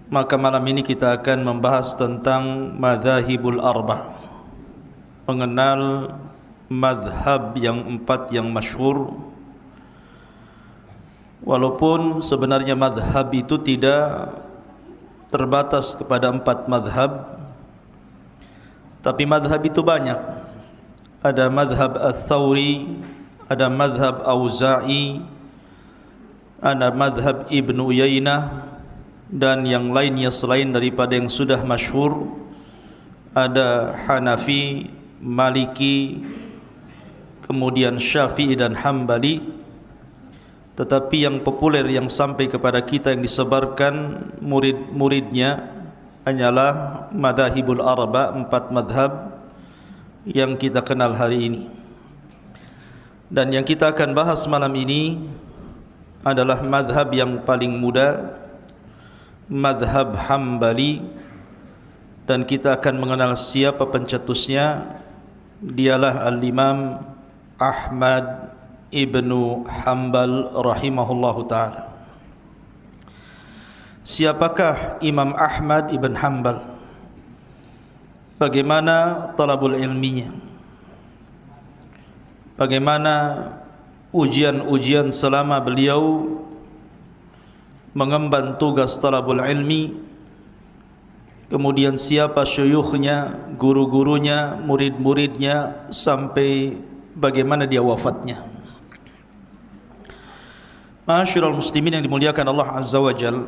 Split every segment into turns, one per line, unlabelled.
Maka malam ini kita akan membahas tentang madzhabul arba', mengenal madhab yang empat yang masyhur. Walaupun sebenarnya madhab itu tidak terbatas kepada empat madhab, tapi madhab itu banyak. Ada madhab Ats-Tsauri, ada madhab Auza'i, ada madhab Ibnu Uyainah, dan yang lainnya selain daripada yang sudah masyhur. Ada Hanafi, Maliki, kemudian Syafi'i dan Hambali. Tetapi yang populer yang sampai kepada kita yang disebarkan murid-muridnya hanyalah madzhabul arba', empat madhab yang kita kenal hari ini. Dan yang kita akan bahas malam ini adalah madhab yang paling muda, madhab Hambali, dan kita akan mengenal siapa pencetusnya. Dialah Al-Imam Ahmad ibnu Hanbal rahimahullahu ta'ala. Siapakah Imam Ahmad ibn Hanbal? Bagaimana talabul ilminya? Bagaimana ujian-ujian selama beliau mengemban tugas talabul ilmi? Kemudian siapa syuyukhnya, guru-gurunya, murid-muridnya, sampai bagaimana dia wafatnya. Ma'asyiral muslimin yang dimuliakan Allah Azza wa Jalla,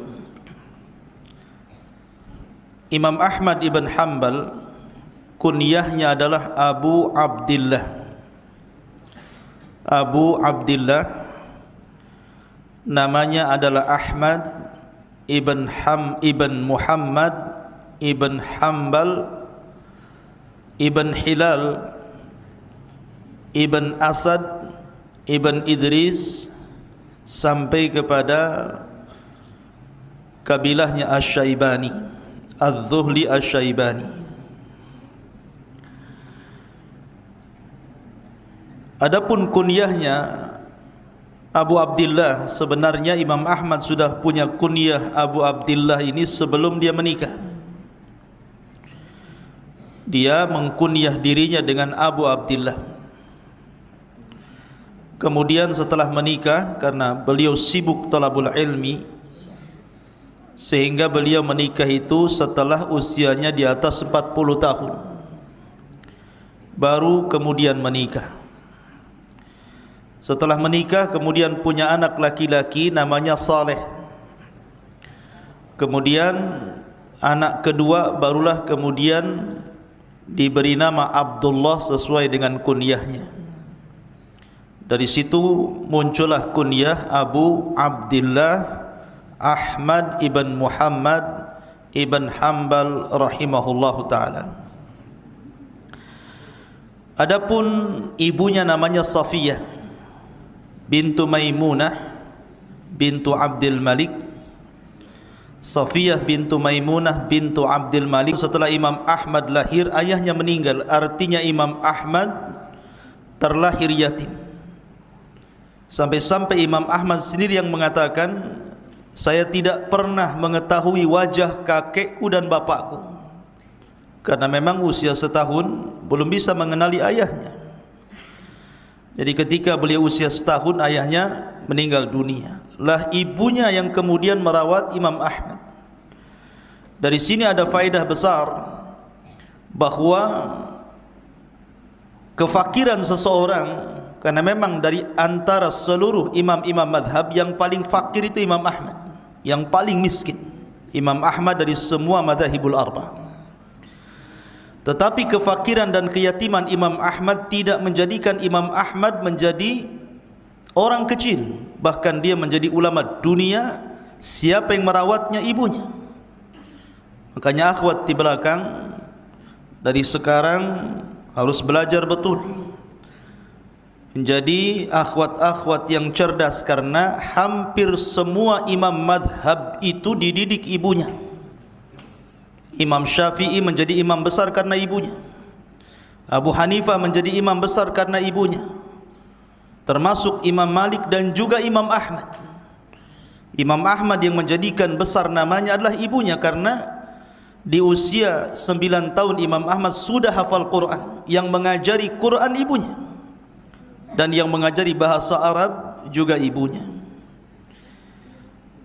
Imam Ahmad ibn Hanbal kunyahnya adalah Abu Abdillah. Abu Abdillah namanya adalah Ahmad ibn Muhammad ibn Hanbal ibn Hilal ibn Asad ibn Idris sampai kepada kabilahnya Asy-Syaibani, Az-Zuhli Asy-Syaibani. Adapun kunyahnya Abu Abdillah, sebenarnya Imam Ahmad sudah punya kunyah Abu Abdillah ini sebelum dia menikah. Dia mengkunyah dirinya dengan Abu Abdillah. Kemudian setelah menikah, karena beliau sibuk talabul ilmi, sehingga beliau menikah itu setelah usianya di atas 40 tahun, baru kemudian menikah. Setelah menikah kemudian punya anak laki-laki namanya Saleh. Kemudian anak kedua barulah kemudian diberi nama Abdullah sesuai dengan kunyahnya. Dari situ muncullah kunyah Abu Abdillah Ahmad ibn Muhammad ibn Hanbal rahimahullahu ta'ala. Adapun ibunya namanya Safiyah bintu Maimunah bintu Abdul Malik. Safiyah bintu Maimunah bintu Abdul Malik. Setelah Imam Ahmad lahir, ayahnya meninggal. Artinya Imam Ahmad terlahir yatim. Sampai-sampai Imam Ahmad sendiri yang mengatakan, saya tidak pernah mengetahui wajah kakekku dan bapakku, karena memang usia setahun belum bisa mengenali ayahnya. Jadi ketika beliau usia setahun, ayahnya meninggal dunia. Lah ibunya yang kemudian merawat Imam Ahmad. Dari sini ada faedah besar bahwa kefakiran seseorang, karena memang dari antara seluruh imam-imam madhab yang paling fakir itu Imam Ahmad, yang paling miskin Imam Ahmad dari semua madzhabul arba'. Tetapi kefakiran dan keyatiman Imam Ahmad tidak menjadikan Imam Ahmad menjadi orang kecil. Bahkan dia menjadi ulama dunia. Siapa yang merawatnya? Ibunya. Makanya akhwat di belakang, dari sekarang harus belajar betul menjadi akhwat-akhwat yang cerdas, karena hampir semua imam madhab itu dididik ibunya. Imam Syafi'i menjadi imam besar karena ibunya. Abu Hanifah menjadi imam besar karena ibunya. Termasuk Imam Malik dan juga Imam Ahmad. Imam Ahmad yang menjadikan besar namanya adalah ibunya, karena di usia 9 tahun Imam Ahmad sudah hafal Quran. Yang mengajari Quran ibunya, dan yang mengajari bahasa Arab juga ibunya.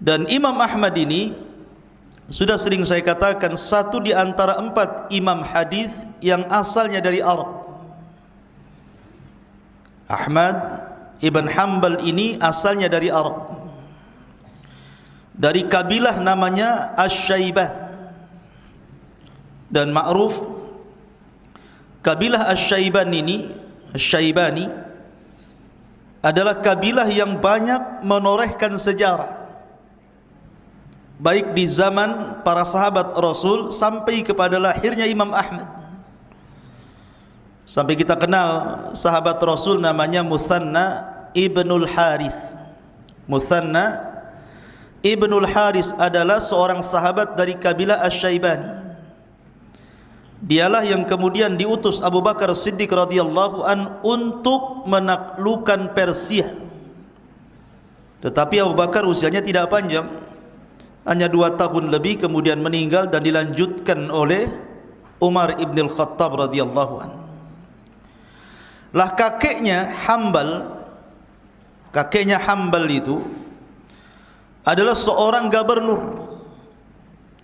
Dan Imam Ahmad ini sudah sering saya katakan satu di antara 4 imam hadis yang asalnya dari Arab. Ahmad Ibn Hanbal ini asalnya dari Arab, dari kabilah namanya Asy-Syaiban. Dan ma'ruf kabilah Asy-Syaibani adalah kabilah yang banyak menorehkan sejarah, baik di zaman para sahabat Rasul sampai kepada lahirnya Imam Ahmad. Sampai kita kenal sahabat Rasul namanya Muthanna Ibnul Haris. Muthanna Ibnul Haris adalah seorang sahabat dari kabilah Asy-Syaibani. Dialah yang kemudian diutus Abu Bakar Siddiq radhiyallahu an untuk menaklukkan Persia. Tetapi Abu Bakar usianya tidak panjang, hanya 2 tahun lebih, kemudian meninggal dan dilanjutkan oleh Umar ibn al-Khattab radhiyallahu an. Lah kakeknya Hanbal itu adalah seorang gubernur.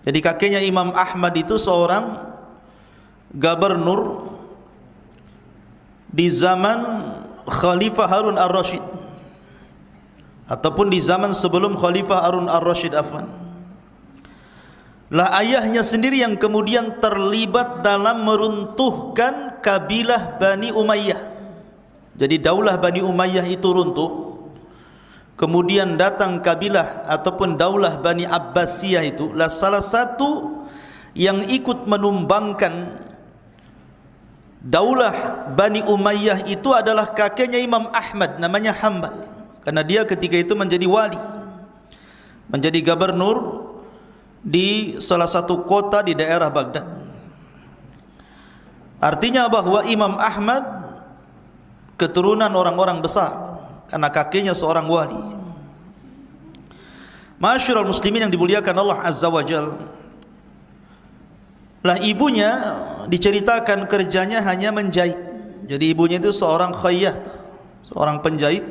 Jadi kakeknya Imam Ahmad itu seorang gubernur di zaman Khalifah Harun ar-Rasyid, ataupun di zaman sebelum Khalifah Harun ar-Rasyid afwan. Lah ayahnya sendiri yang kemudian terlibat dalam meruntuhkan kabilah Bani Umayyah. Jadi daulah Bani Umayyah itu runtuh, kemudian datang kabilah ataupun daulah Bani Abbasiyah. Itu lah salah satu yang ikut menumbangkan daulah Bani Umayyah itu adalah kakeknya Imam Ahmad, namanya Hanbal. Karena dia ketika itu menjadi wali, menjadi gubernur di salah satu kota di daerah Baghdad. Artinya bahwa Imam Ahmad keturunan orang-orang besar, karena kakeknya seorang wali. Ma'asyiral muslimin yang dimuliakan Allah Azza wa Jalla, lah ibunya diceritakan kerjanya hanya menjahit. Jadi ibunya itu seorang khayyat, seorang penjahit.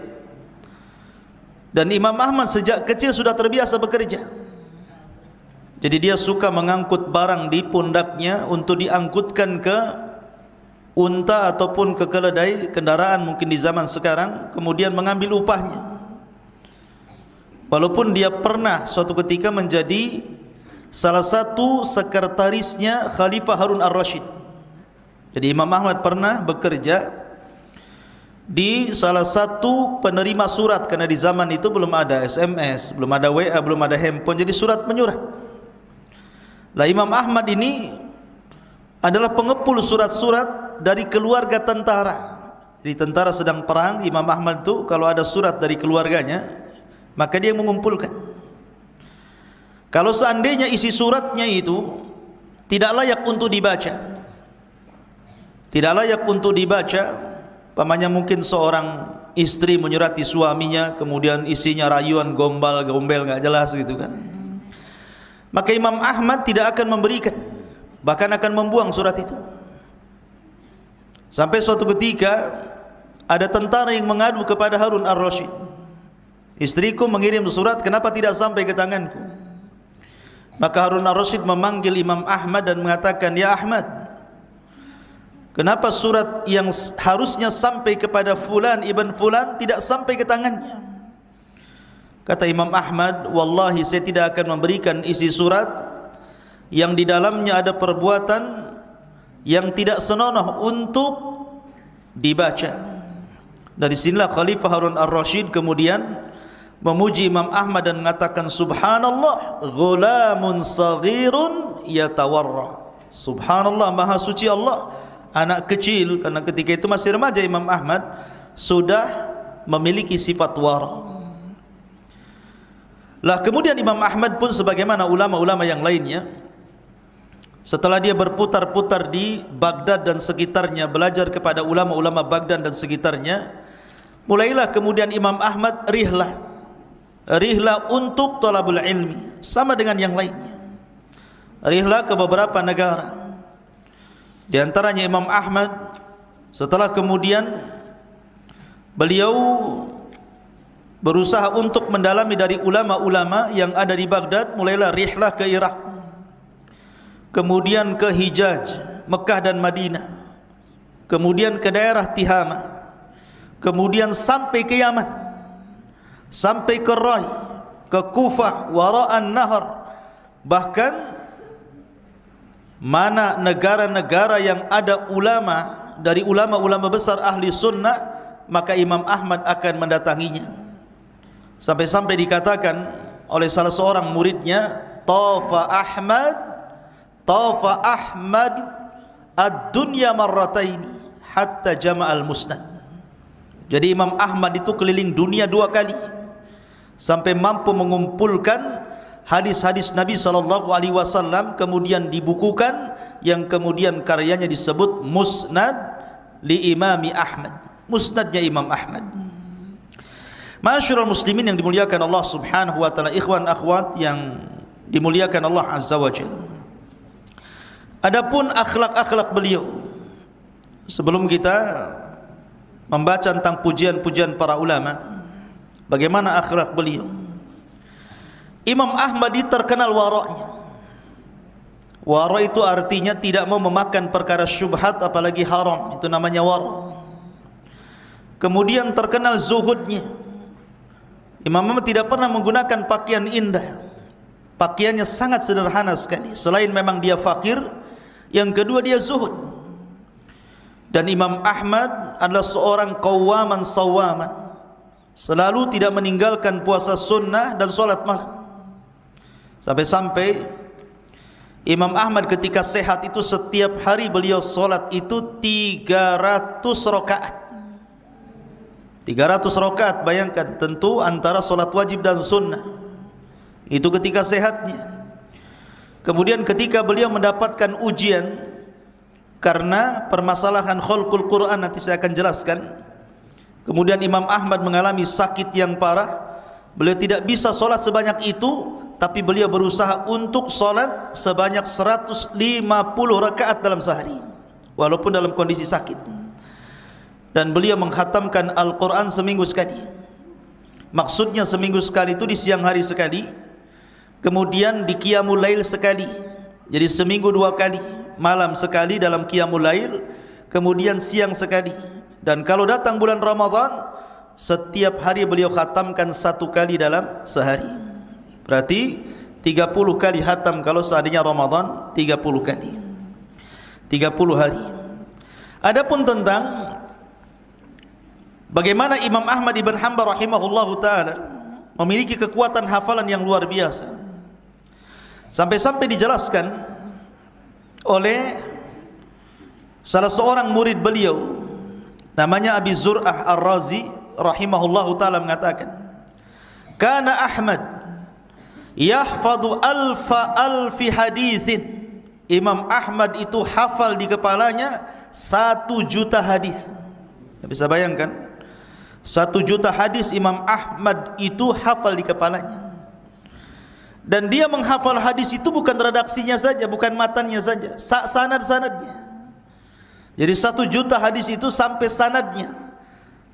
Dan Imam Ahmad sejak kecil sudah terbiasa bekerja. Jadi dia suka mengangkut barang di pundaknya untuk diangkutkan ke unta ataupun ke keledai, kendaraan mungkin di zaman sekarang, kemudian mengambil upahnya. Walaupun dia pernah suatu ketika menjadi salah satu sekretarisnya Khalifah Harun ar-Rasyid. Jadi Imam Ahmad pernah bekerja di salah satu penerima surat, karena di zaman itu belum ada SMS, belum ada WA, belum ada handphone, jadi surat menyurat. Lah Imam Ahmad ini adalah pengepul surat-surat dari keluarga tentara. Jadi tentara sedang perang, Imam Ahmad itu kalau ada surat dari keluarganya, maka dia mengumpulkan. Kalau seandainya isi suratnya itu tidak layak untuk dibaca, tidak layak untuk dibaca, pamannya mungkin seorang istri menyurati suaminya, kemudian isinya rayuan gombal-gombel nggak jelas gitu kan, maka Imam Ahmad tidak akan memberikan, bahkan akan membuang surat itu. Sampai suatu ketika ada tentara yang mengadu kepada Harun ar-Rasyid, istriku mengirim surat, kenapa tidak sampai ke tanganku? Maka Harun ar-Rasyid memanggil Imam Ahmad dan mengatakan, ya Ahmad, kenapa surat yang harusnya sampai kepada fulan ibn fulan tidak sampai ke tangannya? Kata Imam Ahmad, wallahi saya tidak akan memberikan isi surat yang di dalamnya ada perbuatan yang tidak senonoh untuk dibaca. Dari sinilah Khalifah Harun ar-Rasyid kemudian memuji Imam Ahmad dan mengatakan, subhanallah, ghulamun saghirun yatawarra. Subhanallah, maha suci Allah, anak kecil, karena ketika itu masih remaja Imam Ahmad, sudah memiliki sifat wara. Lah kemudian Imam Ahmad pun sebagaimana ulama-ulama yang lainnya, setelah dia berputar-putar di Baghdad dan sekitarnya, belajar kepada ulama-ulama Baghdad dan sekitarnya, mulailah kemudian Imam Ahmad rihlah, rihlah untuk talabul ilmi, sama dengan yang lainnya. Rihlah ke beberapa negara, di antaranya Imam Ahmad. Setelah kemudian beliau berusaha untuk mendalami dari ulama-ulama yang ada di Baghdad, mulailah rihlah ke Irak, kemudian ke Hijaz, Mekah dan Madinah, kemudian ke daerah Tihama, kemudian sampai ke Yaman, sampai ke Rai, ke Kufah, Wara'an Nahar. Bahkan mana negara-negara yang ada ulama dari ulama-ulama besar ahli sunnah, maka Imam Ahmad akan mendatanginya. Sampai-sampai dikatakan oleh salah seorang muridnya, Tafa Ahmad ad-dunya marrataini hatta jama'al musnad. Jadi Imam Ahmad itu keliling dunia 2 kali sampai mampu mengumpulkan hadis-hadis Nabi SAW, kemudian dibukukan, yang kemudian karyanya disebut Musnad li Imami Ahmad, musnadnya Imam Ahmad. Ma'asyiral muslimin yang dimuliakan Allah Subhanahu wa taala, ikhwan akhwat yang dimuliakan Allah Azza wa Jalla. Adapun akhlak-akhlak beliau, sebelum kita membaca tentang pujian-pujian para ulama, bagaimana akhlak beliau. Imam Ahmad terkenal wara'nya. Wara' itu artinya tidak mau memakan perkara syubhat apalagi haram, itu namanya wara'. Kemudian terkenal zuhudnya. Imam Ahmad tidak pernah menggunakan pakaian indah, pakaiannya sangat sederhana sekali. Selain memang dia fakir, yang kedua dia zuhud. Dan Imam Ahmad adalah seorang qawaman sawaman, selalu tidak meninggalkan puasa sunnah dan solat malam. Sampai-sampai Imam Ahmad ketika sehat itu setiap hari beliau solat itu 300 rakaat. 300 rakaat, bayangkan, tentu antara solat wajib dan sunnah. Itu ketika sehatnya. Kemudian ketika beliau mendapatkan ujian karena permasalahan khalqul Quran, nanti saya akan jelaskan. Kemudian Imam Ahmad mengalami sakit yang parah. Beliau tidak bisa solat sebanyak itu, tapi beliau berusaha untuk solat sebanyak 150 rakaat dalam sehari, walaupun dalam kondisi sakit. Dan beliau menghatamkan Al-Quran seminggu sekali. Maksudnya seminggu sekali itu di siang hari sekali, kemudian di Qiyamul Lail sekali. Jadi seminggu 2 kali, malam sekali dalam Qiyamul Lail, kemudian siang sekali. Dan kalau datang bulan Ramadan, setiap hari beliau khatamkan 1 kali dalam sehari. Berarti 30 kali khatam kalau seandainya Ramadan, 30 kali, 30 hari. Adapun tentang bagaimana Imam Ahmad ibn Hanbal rahimahullahu ta'ala memiliki kekuatan hafalan yang luar biasa, sampai-sampai dijelaskan oleh salah seorang murid beliau, namanya Abi Zur'ah Ar-Razi rahimahullahu ta'ala, mengatakan, Kana Ahmad yahfadu alfi hadithin. Imam Ahmad itu hafal di kepalanya 1 juta hadis. Bisa bayangkan, 1 juta hadis Imam Ahmad itu hafal di kepalanya. Dan dia menghafal hadis itu bukan redaksinya saja, bukan matannya saja, sanad-sanadnya. Jadi 1 juta hadis itu sampai sanadnya.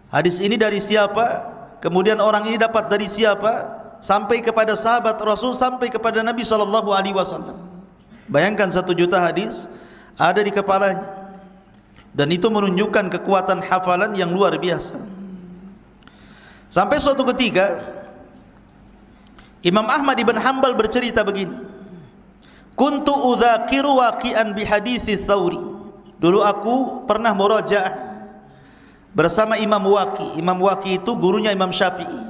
Hadis ini dari siapa, kemudian orang ini dapat dari siapa, sampai kepada sahabat Rasul, sampai kepada Nabi SAW. Bayangkan 1 juta hadis ada di kepalanya. Dan itu menunjukkan kekuatan hafalan yang luar biasa. Sampai suatu ketika Imam Ahmad ibn Hanbal bercerita begini, Kuntu udzakiru waqi'an bihaditsi Tsauri. Dulu aku pernah murajaah bersama Imam Waqi. Imam Waqi itu gurunya Imam Syafi'i,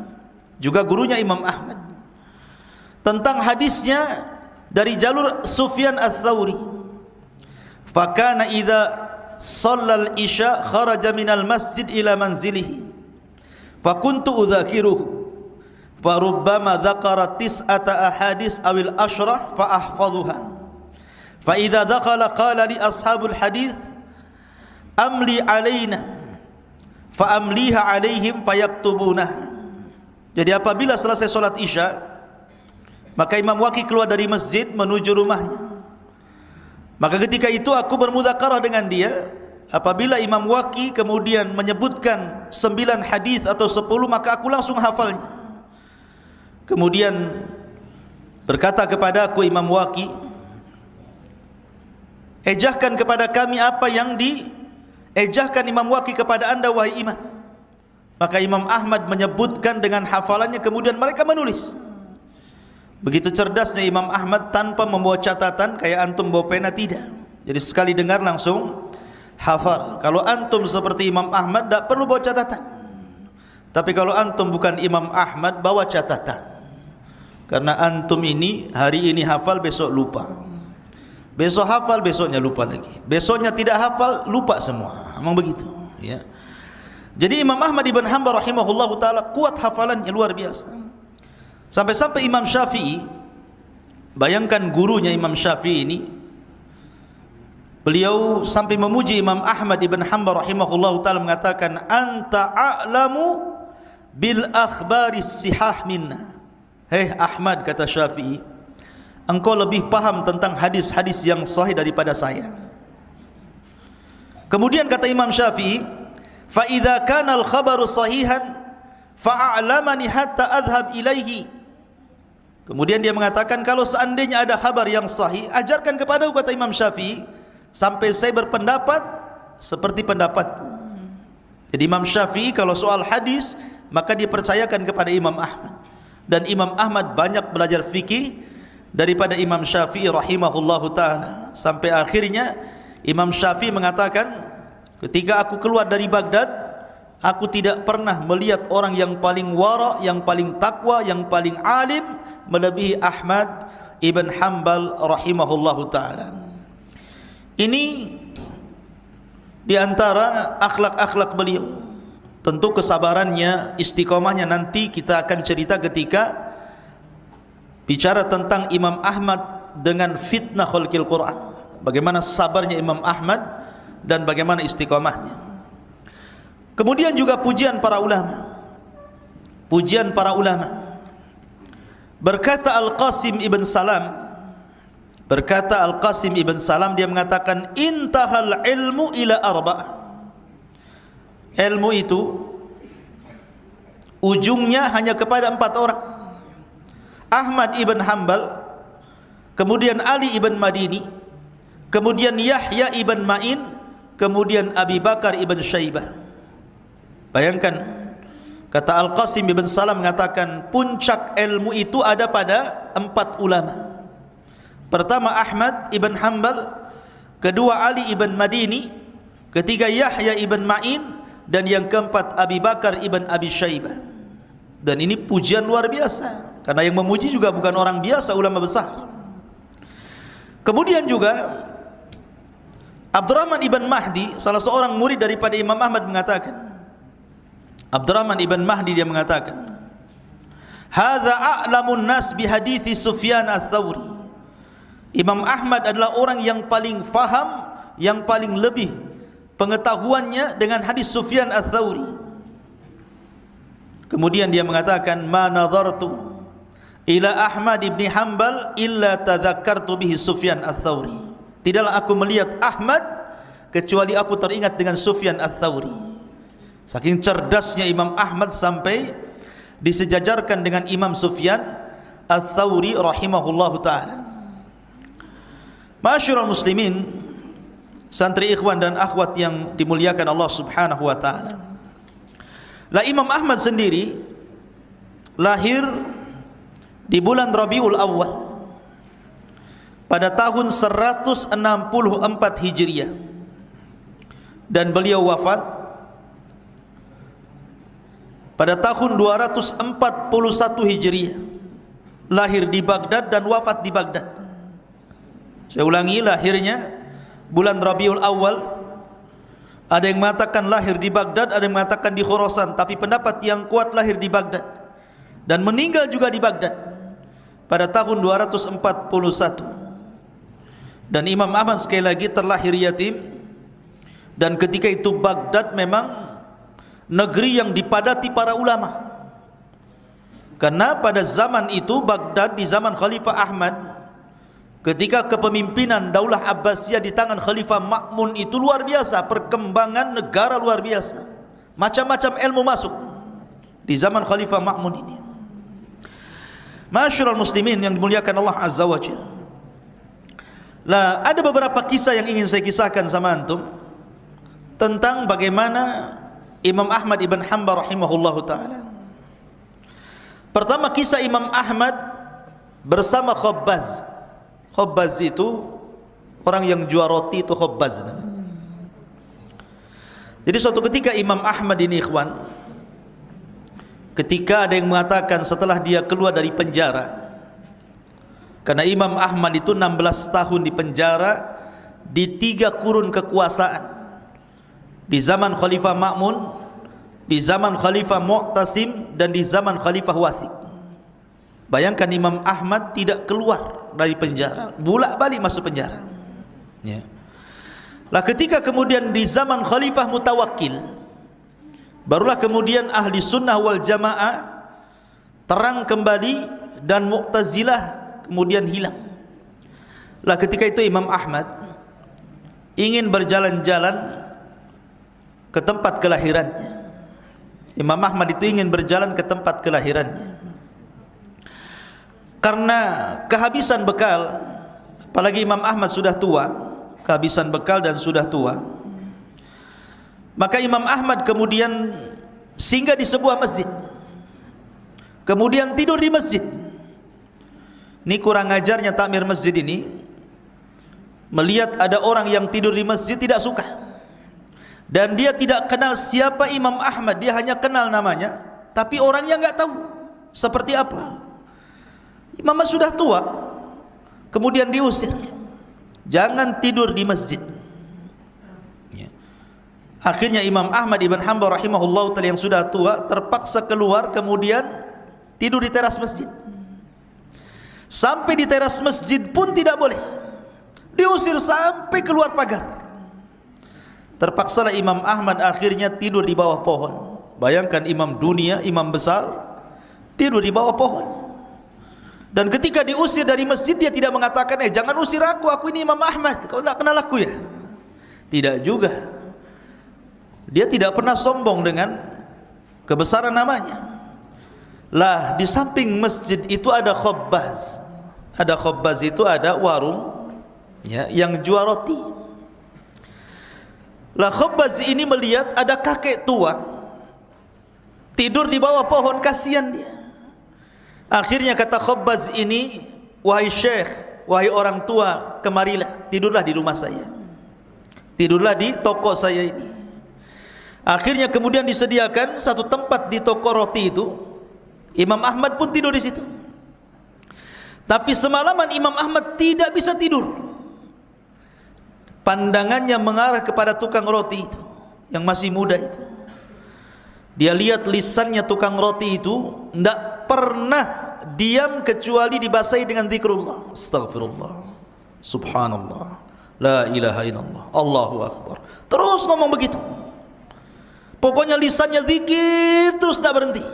juga gurunya Imam Ahmad, tentang hadisnya dari jalur Sufyan Ats-Tsauri. Fakana idza shallal isya kharaja minal masjid ila manzilihi fakuntu udzakiruhu farubbama dzakara 9 ahadits awil 10 fa ahfadhuha fa idza dakhala qala li ashabul hadits amli alaina fa amliha alaihim fayaktubunaha. Jadi apabila selesai solat Isya, maka Imam Waqi keluar dari masjid menuju rumahnya. Maka ketika itu aku bermudzakarah dengan dia. Apabila Imam Waqi kemudian menyebutkan 9 hadis atau 10, maka aku langsung hafalnya. Kemudian berkata kepada aku Imam Waqi, ejahkan kepada kami apa yang diejahkan Imam Waqi kepada anda wahai imam. Maka Imam Ahmad menyebutkan dengan hafalannya, kemudian mereka menulis. Begitu cerdasnya Imam Ahmad, tanpa membawa catatan kayak antum bawa pena, tidak. Jadi sekali dengar langsung hafal. Kalau antum seperti Imam Ahmad, tak perlu bawa catatan. Tapi kalau antum bukan Imam Ahmad, bawa catatan. Karena antum ini hari ini hafal, besok lupa. Besok hafal, besoknya lupa lagi. Besoknya tidak hafal, lupa semua. Memang begitu, ya. Jadi Imam Ahmad ibn Hanbal rahimahullahu taala kuat hafalannya, luar biasa. Sampai-sampai Imam Syafi'i, bayangkan gurunya Imam Syafi'i ini, beliau sampai memuji Imam Ahmad ibn Hanbal rahimahullahu taala, mengatakan, anta a'lamu bil akhbaris sihah minna. Hei Ahmad, kata Syafi'i, engkau lebih paham tentang hadis-hadis yang sahih daripada saya. Kemudian kata Imam Syafi'i, fa idza kana al khabaru sahihan fa'alamani hatta adhhab ilaihi. Kemudian dia mengatakan, kalau seandainya ada kabar yang sahih, ajarkan kepadaku, kata Imam Syafi'i, sampai saya berpendapat seperti pendapatmu. Jadi Imam Syafi'i kalau soal hadis, maka dia percayakan kepada Imam Ahmad. Dan Imam Ahmad banyak belajar fikih daripada Imam Syafi'i rahimahullahu ta'ala. Sampai akhirnya Imam Syafi'i mengatakan, ketika aku keluar dari Baghdad, aku tidak pernah melihat orang yang paling wara, yang paling takwa, yang paling alim melebihi Ahmad ibn Hanbal rahimahullahu ta'ala. Ini diantara akhlak-akhlak beliau. Tentu kesabarannya, istiqomahnya nanti kita akan cerita ketika bicara tentang Imam Ahmad dengan fitnah khalqil Quran. Bagaimana sabarnya Imam Ahmad dan bagaimana istiqomahnya. Kemudian juga pujian para ulama. Pujian para ulama. Berkata Al-Qasim ibn Salam, dia mengatakan, intahal ilmu ila arba'ah. Ilmu itu ujungnya hanya kepada 4 orang. Ahmad ibn Hanbal, kemudian Ali ibn Madini, kemudian Yahya ibn Ma'in, kemudian Abi Bakar ibn Syaibah. Bayangkan, kata Al-Qasim ibn Salam mengatakan, puncak ilmu itu ada pada 4 ulama. Pertama Ahmad ibn Hanbal, kedua Ali ibn Madini, ketiga Yahya ibn Ma'in, dan yang keempat Abi Bakar ibn Abi Syaibah. Dan ini pujian luar biasa, karena yang memuji juga bukan orang biasa, ulama besar. Kemudian juga Abdurrahman ibn Mahdi, salah seorang murid daripada Imam Ahmad, mengatakan, Abdurrahman ibn Mahdi dia mengatakan, hadza a'lamun nas bi hadithi Sufyan ats-Tsauri. Imam Ahmad adalah orang yang paling faham, yang paling lebih pengetahuannya dengan hadis Sufyan ats-Tsauri. Kemudian dia mengatakan, ma nadhartu ila Ahmad ibn Hanbal illa tadhakkartu bihi Sufyan ats-Tsauri. Tidaklah aku melihat Ahmad kecuali aku teringat dengan Sufyan ats-Tsauri. Saking cerdasnya Imam Ahmad sampai disejajarkan dengan Imam Sufyan ats-Tsauri rahimahullahu taala. Ma'asyiral muslimin, santri ikhwan dan akhwat yang dimuliakan Allah subhanahu wa ta'ala. Lah Imam Ahmad sendiri lahir di bulan Rabiul Awal pada tahun 164 Hijriah, dan beliau wafat pada tahun 241 Hijriah. Lahir di Baghdad dan wafat di Baghdad. Saya ulangi, lahirnya bulan Rabiul Awal. Ada yang mengatakan lahir di Baghdad, ada yang mengatakan di Khurasan, tapi pendapat yang kuat lahir di Baghdad, dan meninggal juga di Baghdad pada tahun 241. Dan Imam Ahmad sekali lagi terlahir yatim, dan ketika itu Baghdad memang negeri yang dipadati para ulama. Karena pada zaman itu Baghdad, di zaman Khalifah Ahmad, ketika kepemimpinan Daulah Abbasiyah di tangan Khalifah Ma'mun itu luar biasa, perkembangan negara luar biasa, macam-macam ilmu masuk di zaman Khalifah Ma'mun ini. Ma'asyiral muslimin yang dimuliakan Allah Azza wa Jalla. Lah, ada beberapa kisah yang ingin saya kisahkan sama antum tentang bagaimana Imam Ahmad ibn Hanbal rahimahullahu taala. Pertama, kisah Imam Ahmad bersama Khabbaz. Khabbaz itu orang yang jual roti, itu Khabbaz namanya. Jadi suatu ketika Imam Ahmad ini ikhwan, ketika ada yang mengatakan setelah dia keluar dari penjara, karena Imam Ahmad itu 16 tahun di penjara di 3 kurun kekuasaan, di zaman Khalifah Ma'mun, di zaman Khalifah Mu'tasim, dan di zaman Khalifah Wathiq. Bayangkan Imam Ahmad tidak keluar dari penjara, bolak-balik masuk penjara, ya. Lah ketika kemudian di zaman Khalifah Mutawakkil, barulah kemudian ahli sunnah wal jamaah terang kembali dan Mu'tazilah kemudian hilang. Lah ketika itu Imam Ahmad ingin berjalan-jalan ke tempat kelahirannya. Imam Ahmad itu ingin berjalan ke tempat kelahirannya. Karena kehabisan bekal, apalagi Imam Ahmad sudah tua, kehabisan bekal dan sudah tua, maka Imam Ahmad kemudian singgah di sebuah masjid, kemudian tidur di masjid. Ini kurang ajarnya takmir masjid ini, melihat ada orang yang tidur di masjid tidak suka, dan dia tidak kenal siapa Imam Ahmad, dia hanya kenal namanya, tapi orangnya nggak tahu seperti apa. Imam Ahmad sudah tua, kemudian diusir, jangan tidur di masjid. Akhirnya Imam Ahmad ibn Hanbal rahimahullah ta'ala yang sudah tua terpaksa keluar, kemudian tidur di teras masjid. Sampai di teras masjid pun tidak boleh, diusir sampai keluar pagar. Terpaksalah Imam Ahmad akhirnya tidur di bawah pohon. Bayangkan imam dunia, imam besar, tidur di bawah pohon. Dan ketika diusir dari masjid, dia tidak mengatakan, jangan usir aku ini Imam Ahmad, kau tidak kenal aku ya. Tidak juga. Dia tidak pernah sombong dengan kebesaran namanya. Lah di samping masjid itu ada Khabbaz. Ada Khabbaz itu ada warung, ya, yang jual roti. Lah Khabbaz ini melihat ada kakek tua tidur di bawah pohon, kasihan dia. Akhirnya kata Khabbaz ini, wahai syekh, wahai orang tua, kemarilah, tidurlah di rumah saya, tidurlah di toko saya ini. Akhirnya kemudian disediakan satu tempat di toko roti itu. Imam Ahmad pun tidur di situ. Tapi semalaman Imam Ahmad tidak bisa tidur. Pandangannya mengarah kepada tukang roti itu yang masih muda itu. Dia lihat lisannya tukang roti itu tidak pernah diam kecuali dibasahi dengan zikrullah. Astaghfirullah, subhanallah, la ilaha illallah, Allahu akbar. Terus ngomong begitu. Pokoknya lisannya zikir terus tidak berhenti.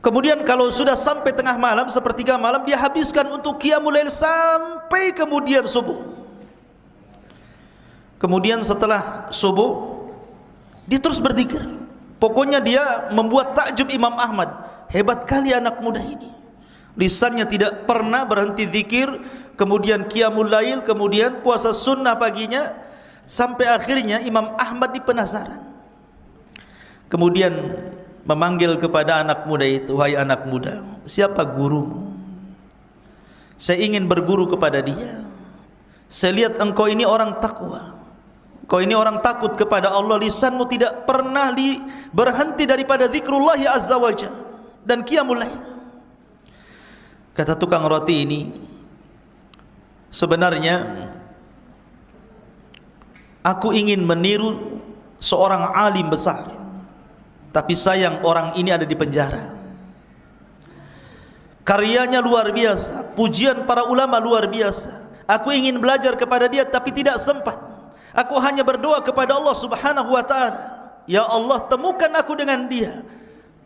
Kemudian kalau sudah sampai tengah malam, sepertiga malam, dia habiskan untuk qiyamul lail sampai kemudian subuh. Kemudian setelah subuh dia terus berzikir. Pokoknya dia membuat takjub Imam Ahmad, hebat kali anak muda ini, lisannya tidak pernah berhenti zikir, kemudian qiyamul lail, kemudian puasa sunnah paginya, sampai akhirnya Imam Ahmad penasaran. Kemudian memanggil kepada anak muda itu, wahai anak muda, siapa gurumu? Saya ingin berguru kepada dia. Saya lihat engkau ini orang takwa, kau ini orang takut kepada Allah, lisanmu tidak pernah berhenti daripada zikrullah ya azza wa jalla dan qiyamul lail. Kata tukang roti ini, sebenarnya aku ingin meniru seorang alim besar, tapi sayang orang ini ada di penjara. Karyanya luar biasa, pujian para ulama luar biasa. Aku ingin belajar kepada dia tapi tidak sempat. Aku hanya berdoa kepada Allah subhanahu wa ta'ala, ya Allah temukan aku dengan dia,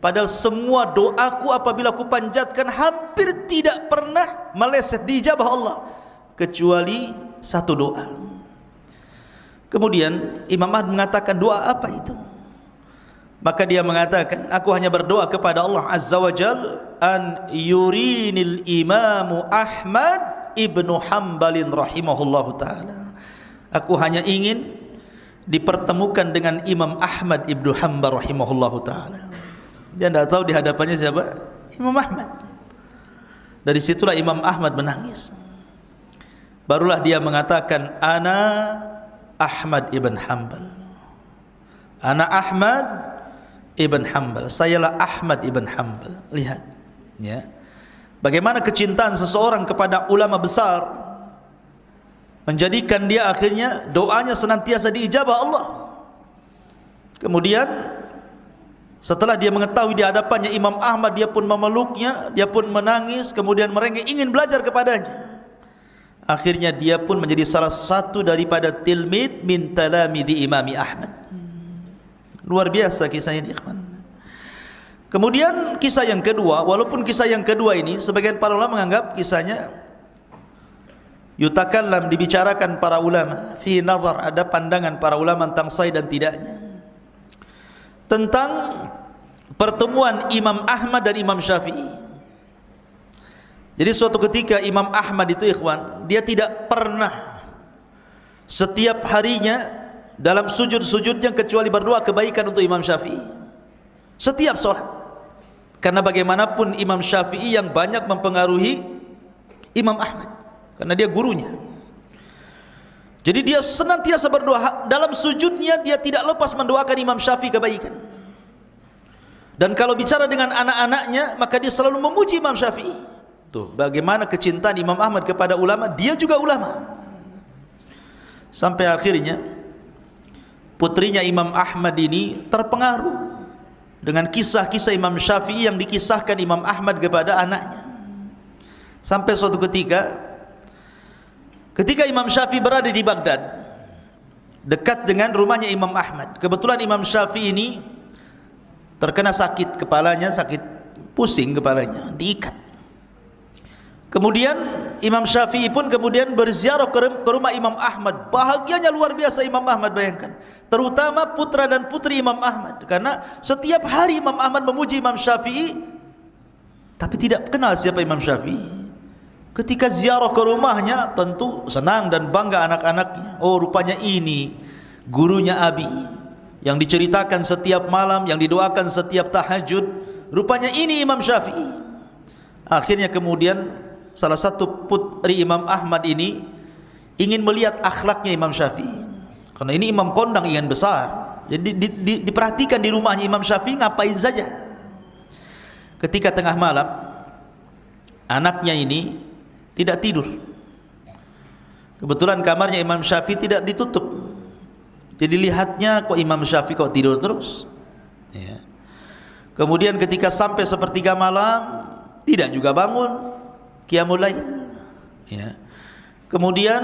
Padahal semua doaku apabila aku panjatkan hampir tidak pernah meleset diijabah Allah kecuali satu doa. Kemudian Imam Ahmad mengatakan, doa apa itu? Maka dia mengatakan, aku hanya berdoa kepada Allah Azza wa Jal an yurinil imamu Ahmad ibnu Hanbalin rahimahullahu ta'ala. Aku hanya ingin dipertemukan dengan Imam Ahmad ibnu Hanbal rahimahullahu ta'ala. Dia tidak tahu di hadapannya siapa? Imam Ahmad. Dari situlah Imam Ahmad menangis. Barulah dia mengatakan, ana Ahmad ibn Hanbal. Ana Ahmad ibn Hanbal. Sayalah Ahmad ibn Hanbal. Lihat, ya, bagaimana kecintaan seseorang kepada ulama besar menjadikan dia akhirnya doanya senantiasa diijabah Allah. Kemudian setelah dia mengetahui di hadapannya Imam Ahmad, dia pun memeluknya, dia pun menangis, kemudian merengek ingin belajar kepadanya. Akhirnya dia pun menjadi salah satu daripada tilmid min talamidi Imami Ahmad. Luar biasa kisah ini, ikhwan. Kemudian kisah yang kedua, walaupun kisah yang kedua ini sebagian para ulama menganggap kisahnya yutakallam, dibicarakan para ulama, fi nazar, ada pandangan para ulama tentang sahih dan tidaknya, tentang pertemuan Imam Ahmad dan Imam Syafi'i. Jadi suatu ketika Imam Ahmad itu, ikhwan, dia tidak pernah setiap harinya dalam sujud-sujudnya kecuali berdoa kebaikan untuk Imam Syafi'i setiap sholat. Karena bagaimanapun Imam Syafi'i yang banyak mempengaruhi Imam Ahmad, karena dia gurunya. Jadi dia senantiasa berdoa, dalam sujudnya dia tidak lepas mendoakan Imam Syafi'i kebaikan. Dan kalau bicara dengan anak-anaknya, maka dia selalu memuji Imam Syafi'i. Tuh, bagaimana kecintaan Imam Ahmad kepada ulama, dia juga ulama. Sampai akhirnya putrinya Imam Ahmad ini terpengaruh dengan kisah-kisah Imam Syafi'i yang dikisahkan Imam Ahmad kepada anaknya. Sampai suatu ketika Imam Syafi'i berada di Baghdad, dekat dengan rumahnya Imam Ahmad. Kebetulan Imam Syafi'i ini terkena sakit kepalanya, sakit pusing kepalanya, diikat. Kemudian Imam Syafi'i pun kemudian berziarah ke rumah Imam Ahmad. Bahagianya luar biasa Imam Ahmad, bayangkan. Terutama putra dan putri Imam Ahmad. Karena setiap hari Imam Ahmad memuji Imam Syafi'i, tapi tidak kenal siapa Imam Syafi'i. Ketika ziarah ke rumahnya, tentu senang dan bangga anak-anaknya. Oh, rupanya ini gurunya Abi, yang diceritakan setiap malam, yang didoakan setiap tahajud. Rupanya ini Imam Syafi'i. Akhirnya kemudian salah satu putri Imam Ahmad ini ingin melihat akhlaknya Imam Syafi'i, karena ini imam kondang ingin besar. Jadi diperhatikan di rumahnya Imam Syafi'i ngapain saja. Ketika tengah malam, anaknya ini tidak tidur. Kebetulan kamarnya Imam Syafi'i tidak ditutup. Jadi lihatnya, kok Imam Syafi'i kok tidur terus, ya. Kemudian ketika sampai sepertiga malam, tidak juga bangun, qiyamul lail, ya. Kemudian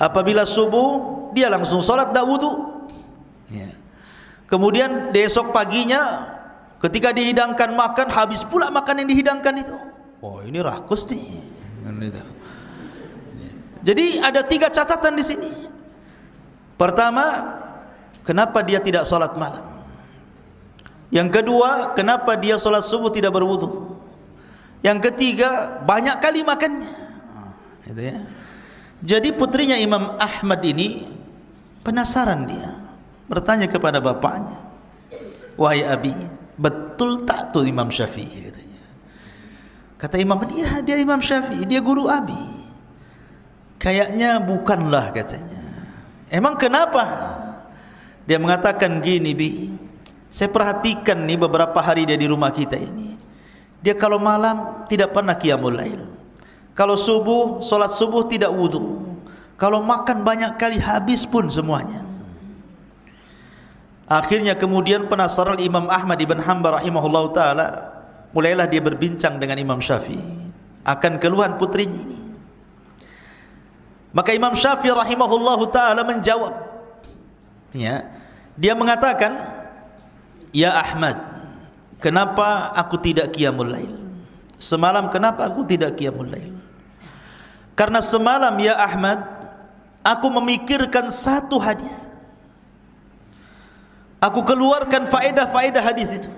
apabila subuh, dia langsung sholat, tidak wudu, ya. Kemudian esok paginya ketika dihidangkan makan, habis pula makan yang dihidangkan itu. Oh, ini rakus nih. Jadi ada 3 catatan di sini. Pertama, kenapa dia tidak sholat malam? Yang kedua, kenapa dia sholat subuh tidak berwudu? Yang ketiga, banyak kali makannya, gitu ya. Jadi putrinya Imam Ahmad ini penasaran, dia bertanya kepada bapaknya, wahai Abi, betul tak tuh Imam Syafi'i, katanya. Kata Imam, iya dia Imam Syafi'i, dia guru Abi. Kayaknya bukanlah, katanya. Emang kenapa? Dia mengatakan gini, Bi, saya perhatikan nih beberapa hari dia di rumah kita ini. Dia kalau malam tidak pernah qiyamul lail. Kalau subuh, solat subuh tidak wudu. Kalau makan banyak kali, habis pun semuanya. Akhirnya kemudian penasaran Imam Ahmad ibn Hanbal rahimahullah ta'ala, mulailah dia berbincang dengan Imam Syafi'i akan keluhan putrinya ini. Maka Imam Syafi'i rahimahullah ta'ala menjawab, ya, dia mengatakan, ya Ahmad, kenapa aku tidak qiyamul lail? Semalam kenapa aku tidak qiyamul lail? Karena semalam ya Ahmad, aku memikirkan satu hadis. Aku keluarkan faedah-faedah hadis itu.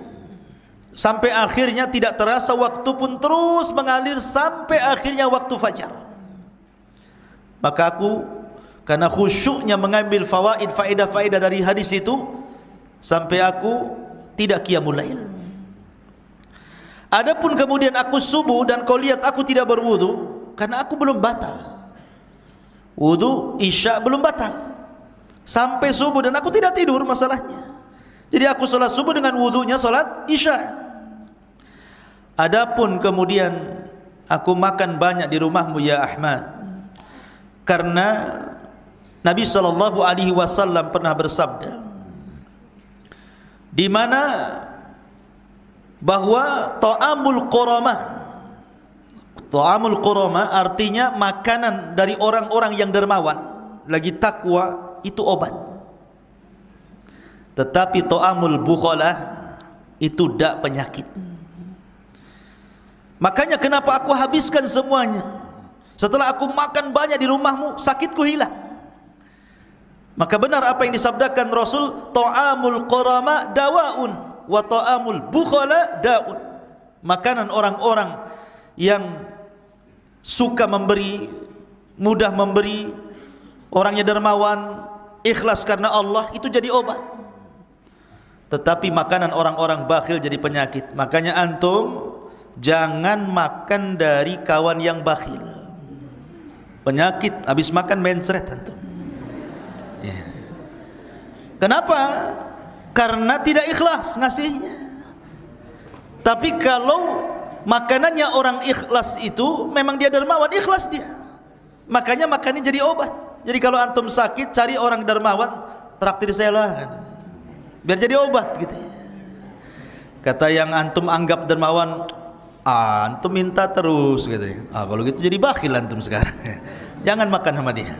Sampai akhirnya tidak terasa waktu pun terus mengalir sampai akhirnya waktu fajar. Maka aku karena khusyuknya mengambil fawaid, faedah-faedah dari hadis itu, sampai aku tidak qiyamul lail. Adapun kemudian aku subuh dan kau lihat aku tidak berwudu, karena aku belum batal. Wudu isya belum batal. Sampai subuh dan aku tidak tidur masalahnya. Jadi aku salat subuh dengan wudunya salat isya. Adapun kemudian aku makan banyak di rumahmu ya Ahmad, karena Nabi SAW pernah bersabda, di mana bahwa ta'amul qurama artinya makanan dari orang-orang yang dermawan lagi takwa itu obat. Tetapi ta'amul bukhalah itu dak penyakit. Makanya kenapa aku habiskan semuanya? Setelah aku makan banyak di rumahmu, sakitku hilang. Maka benar apa yang disabdakan Rasul, ta'amul qurama dawaun wa ta'amul bukhala daun. Makanan orang-orang yang suka memberi, mudah memberi, orangnya dermawan, ikhlas karena Allah, itu jadi obat. Tetapi makanan orang-orang bakhil jadi penyakit. Makanya antum jangan makan dari kawan yang bakhil. Penyakit, habis makan mencret antum. Ya. Kenapa? Karena tidak ikhlas ngasihnya. Tapi kalau makanannya orang ikhlas itu, memang dia dermawan, ikhlas dia, makanya makannya jadi obat. Jadi kalau antum sakit, cari orang dermawan, traktir saya lah, biar jadi obat gitu. Kata yang antum anggap dermawan, antum minta terus gitu. Kalau gitu jadi bakhil antum sekarang. Jangan makan sama dia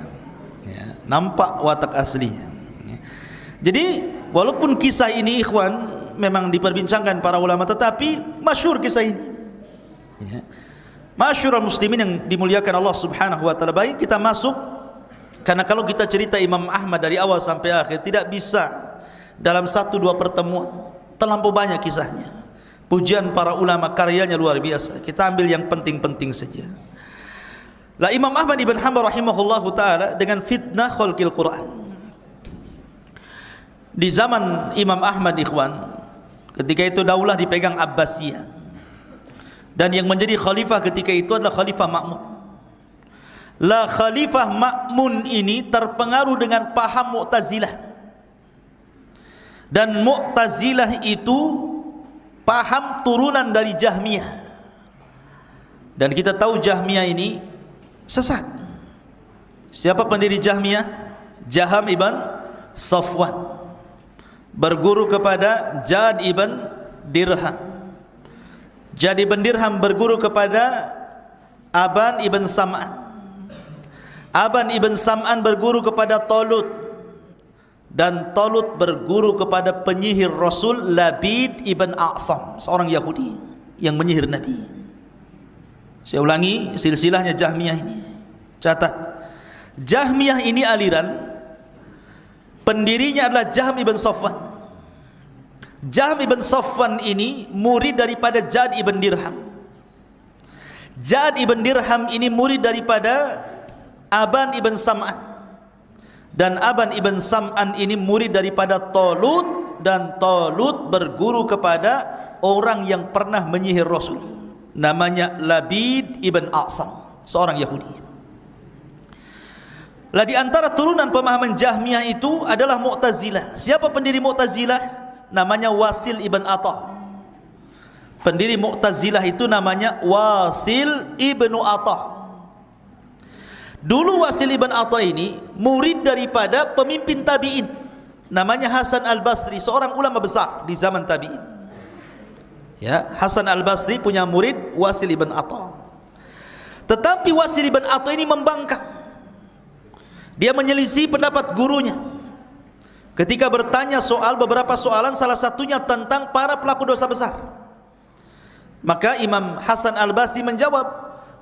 ya, nampak watak aslinya ya. Jadi walaupun kisah ini ikhwan memang diperbincangkan para ulama, tetapi masyhur kisah ini ya. Masyhur muslimin yang dimuliakan Allah Subhanahu wa taala. Baik, kita masuk, karena kalau kita cerita Imam Ahmad dari awal sampai akhir tidak bisa dalam 1-2 pertemuan, terlampau banyak kisahnya. Pujian para ulama, karyanya luar biasa. Kita ambil yang penting-penting saja. Lah Imam Ahmad ibn Hanbal rahimahullahu taala dengan fitnah khalqil Quran. Di zaman Imam Ahmad ikhwan, ketika itu daulah dipegang Abbasiyah, dan yang menjadi khalifah ketika itu adalah Khalifah Ma'mun. Lah Khalifah Ma'mun ini terpengaruh dengan paham Mu'tazilah, dan Mu'tazilah itu paham turunan dari Jahmiyah. Dan kita tahu Jahmiyah ini sesat. Siapa pendiri Jahmiyah? Jaham ibn Safwan, berguru kepada Jad ibn Dirham. Jad ibn Dirham berguru kepada Aban ibn Sam'an. Aban ibn Sam'an berguru kepada Talut, dan Talut berguru kepada penyihir Rasul Labid ibn A'sam, seorang Yahudi yang menyihir Nabi. Saya ulangi silsilahnya Jahmiyah ini. Catat, Jahmiyah ini aliran pendirinya adalah Jahm ibn Safwan. Jahm ibn Safwan ini murid daripada Jad ibn Dirham. Jad ibn Dirham ini murid daripada Aban ibn Sam'an, dan Aban ibn Sam'an ini murid daripada Talut, dan Talut berguru kepada orang yang pernah menyihir Rasul, namanya Labid ibn A'sam, seorang Yahudi. Lah di antara turunan pemahaman Jahmiyah itu adalah Mu'tazilah. Siapa pendiri Mu'tazilah? Namanya Wasil ibn Atha. Pendiri Mu'tazilah itu namanya Wasil ibn Atha. Dulu Wasil ibn Atha ini murid daripada pemimpin tabi'in, namanya Hasan al-Basri, seorang ulama besar di zaman tabi'in. Ya, Hasan al-Basri punya murid Wasil ibn Atha. Tetapi Wasil ibn Atha ini membangkang. Dia menyelisih pendapat gurunya ketika bertanya soal beberapa soalan, salah satunya tentang para pelaku dosa besar. Maka Imam Hasan Al-Basri menjawab,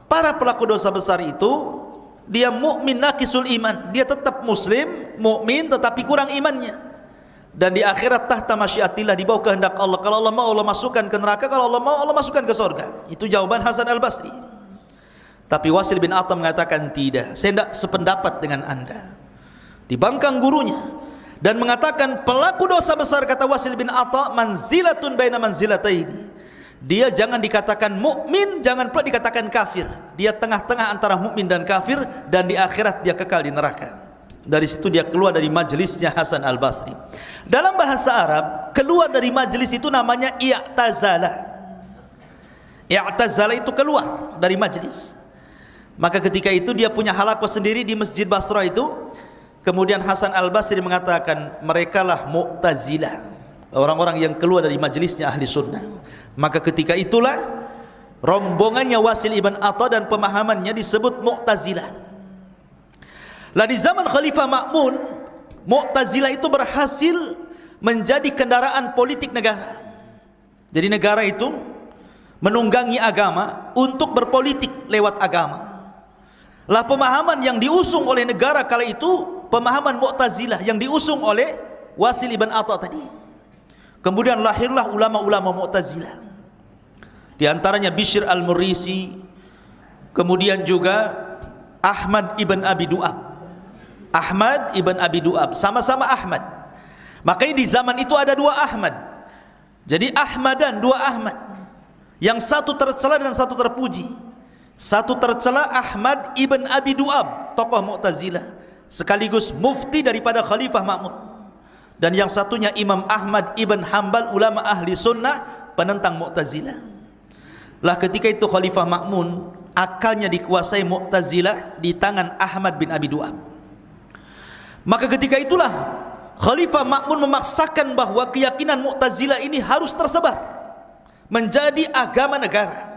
para pelaku dosa besar itu dia mukmin naqisul iman, dia tetap muslim, mukmin tetapi kurang imannya. Dan di akhirat tahta masyiatillah, di bawah kehendak Allah. Kalau Allah mau Allah masukkan ke neraka, kalau Allah mau Allah masukkan ke surga. Itu jawaban Hasan Al-Basri. Tapi Wasil bin Atta mengatakan tidak, saya tidak sependapat dengan anda. Dibangkang gurunya dan mengatakan pelaku dosa besar, kata Wasil bin Atta, manzilatun baina manzilataini. Dia jangan dikatakan mukmin, jangan pula dikatakan kafir. Dia tengah-tengah antara mukmin dan kafir, dan di akhirat dia kekal di neraka. Dari situ dia keluar dari majelisnya Hasan Al-Basri. Dalam bahasa Arab, keluar dari majelis itu namanya i'tazala. I'tazala itu keluar dari majelis. Maka ketika itu dia punya halaqah sendiri di Masjid Basra itu. Kemudian Hasan Al-Basri mengatakan, merekalah Mu'tazilah, orang-orang yang keluar dari majelisnya ahli sunnah. Maka ketika itulah rombongannya Wasil ibn Atta dan pemahamannya disebut Mu'tazilah. Lah di zaman Khalifah Ma'mun, Mu'tazilah itu berhasil menjadi kendaraan politik negara. Jadi negara itu menunggangi agama untuk berpolitik lewat agama. Lah pemahaman yang diusung oleh negara kala itu pemahaman Mu'tazilah yang diusung oleh Wasil ibn Atta tadi. Kemudian lahirlah ulama-ulama Mu'tazilah. Di antaranya Bishr al-Murrisi, kemudian juga Ahmad ibn Abi Du'ab. Ahmad ibn Abi Du'ab, sama-sama Ahmad. Makanya di zaman itu ada dua Ahmad. Jadi Ahmadan, dua Ahmad. Yang satu tercela dan satu terpuji. Satu tercela Ahmad ibn Abi Du'ab, tokoh Mu'tazilah, sekaligus mufti daripada Khalifah Ma'mun. Dan yang satunya Imam Ahmad ibn Hanbal, ulama ahli sunnah, penentang Mu'tazilah. Lah ketika itu Khalifah Ma'mun akalnya dikuasai Mu'tazilah di tangan Ahmad bin Abi Du'ab. Maka ketika itulah Khalifah Ma'mun memaksakan bahwa keyakinan Mu'tazilah ini harus tersebar menjadi agama negara.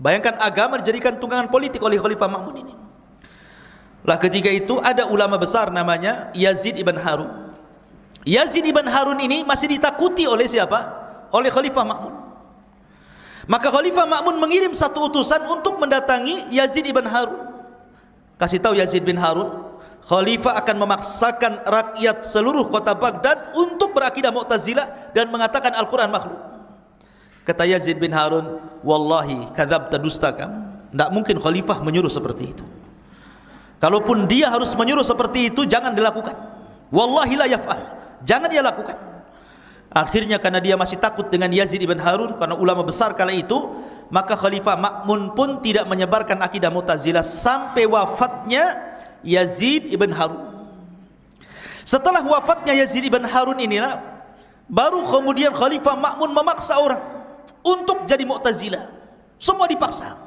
Bayangkan agama dijadikan tunggangan politik oleh Khalifah Ma'mun ini. Lah ketika itu ada ulama besar namanya Yazid ibn Harun. Yazid ibn Harun ini masih ditakuti oleh siapa? Oleh Khalifah Ma'mun. Maka Khalifah Ma'mun mengirim satu utusan untuk mendatangi Yazid ibn Harun. Kasih tahu Yazid bin Harun, Khalifah akan memaksakan rakyat seluruh kota Baghdad untuk berakidah Mu'tazilah dan mengatakan Al-Quran makhluk. Kata Yazid bin Harun, wallahi kadzabta, dusta kamu. Tidak mungkin Khalifah menyuruh seperti itu. Kalaupun dia harus menyuruh seperti itu, jangan dilakukan. Wallahi la yaf'al, jangan dia lakukan. Akhirnya karena dia masih takut dengan Yazid ibn Harun, karena ulama besar kala itu, maka Khalifah Ma'mun pun tidak menyebarkan akidah Mu'tazilah sampai wafatnya Yazid ibn Harun. Setelah wafatnya Yazid ibn Harun inilah baru kemudian Khalifah Ma'mun memaksa orang untuk jadi Mu'tazilah. Semua dipaksa.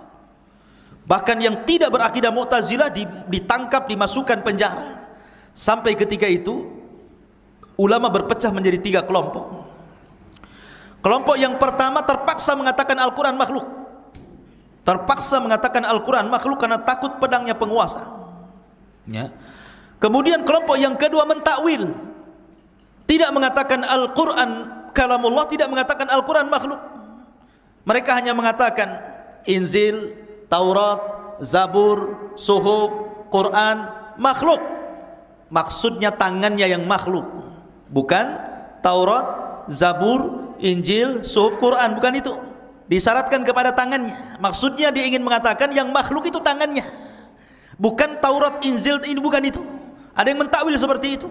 Bahkan yang tidak berakidah Mu'tazilah ditangkap, dimasukkan penjara. Sampai ketika itu ulama berpecah menjadi 3 kelompok. Kelompok yang pertama terpaksa mengatakan Al-Quran makhluk. Terpaksa mengatakan Al-Quran makhluk karena takut pedangnya penguasa. Ya. Kemudian kelompok yang kedua mentakwil, tidak mengatakan Al-Quran kalamullah, tidak mengatakan Al-Quran makhluk. Mereka hanya mengatakan Injil, Taurat, Zabur, Suhuf, Quran makhluk. Maksudnya tangannya yang makhluk, bukan Taurat, Zabur, Injil, Suhuf, Quran, bukan itu. Disyaratkan kepada tangannya. Maksudnya dia ingin mengatakan yang makhluk itu tangannya, bukan Taurat, Injil, ini bukan itu. Ada yang mentakwil seperti itu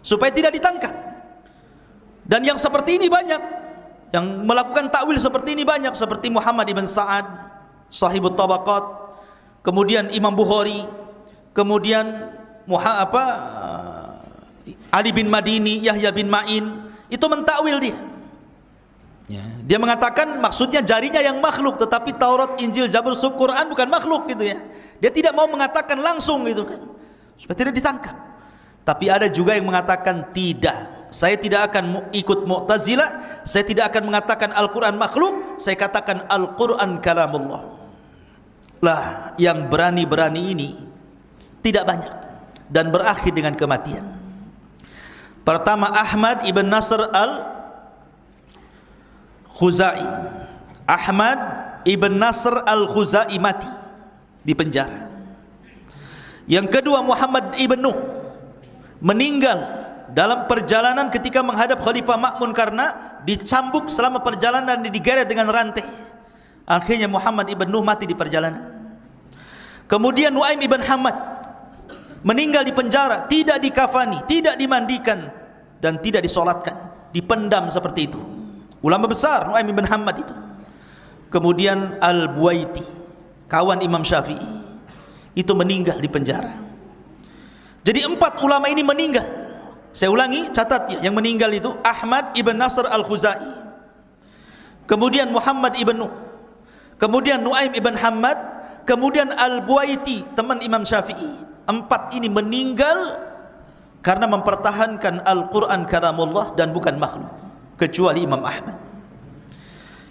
supaya tidak ditangkap. Dan yang seperti ini banyak, yang melakukan takwil seperti ini banyak, seperti Muhammad ibn Sa'ad, Sahibut Tabaqat, kemudian Imam Bukhari, kemudian Ali bin Madini, Yahya bin Ma'in, itu mentakwil dia. Ya, dia mengatakan maksudnya jarinya yang makhluk, tetapi Taurat, Injil, Zabur, Suhuf, Quran bukan makhluk gitu ya. Dia tidak mau mengatakan langsung gitu kan, supaya tidak ditangkap. Tapi ada juga yang mengatakan tidak, saya tidak akan ikut Mu'tazilah, saya tidak akan mengatakan Al-Quran makhluk, saya katakan Al-Quran kalamullah. Lah yang berani-berani ini tidak banyak dan berakhir dengan kematian. Pertama Ahmad ibn Nasr al-Khuzai, Ahmad ibn Nasr al-Khuzai mati di penjara. Yang kedua, Muhammad ibn Nuh meninggal dalam perjalanan ketika menghadap Khalifah Ma'mun karena dicambuk selama perjalanan dan digeret dengan rantai. Akhirnya Muhammad ibn Nuh mati di perjalanan. Kemudian Nuaim ibn Hamad meninggal di penjara, tidak dikafani, tidak dimandikan dan tidak disolatkan, dipendam seperti itu. Ulama besar Nuaim ibn Hamad itu. Kemudian Al-Buaiti, kawan Imam Syafi'i, itu meninggal di penjara. Jadi 4 ulama ini meninggal. Saya ulangi, catat ya, yang meninggal itu Ahmad ibn Nasr al-Khuzai, kemudian Muhammad ibn Nuh, kemudian Nuaim ibn Hamad, kemudian Al-Buaiti, teman Imam Syafi'i. 4 ini meninggal karena mempertahankan Al-Quran kalamullah dan bukan makhluk, kecuali Imam Ahmad.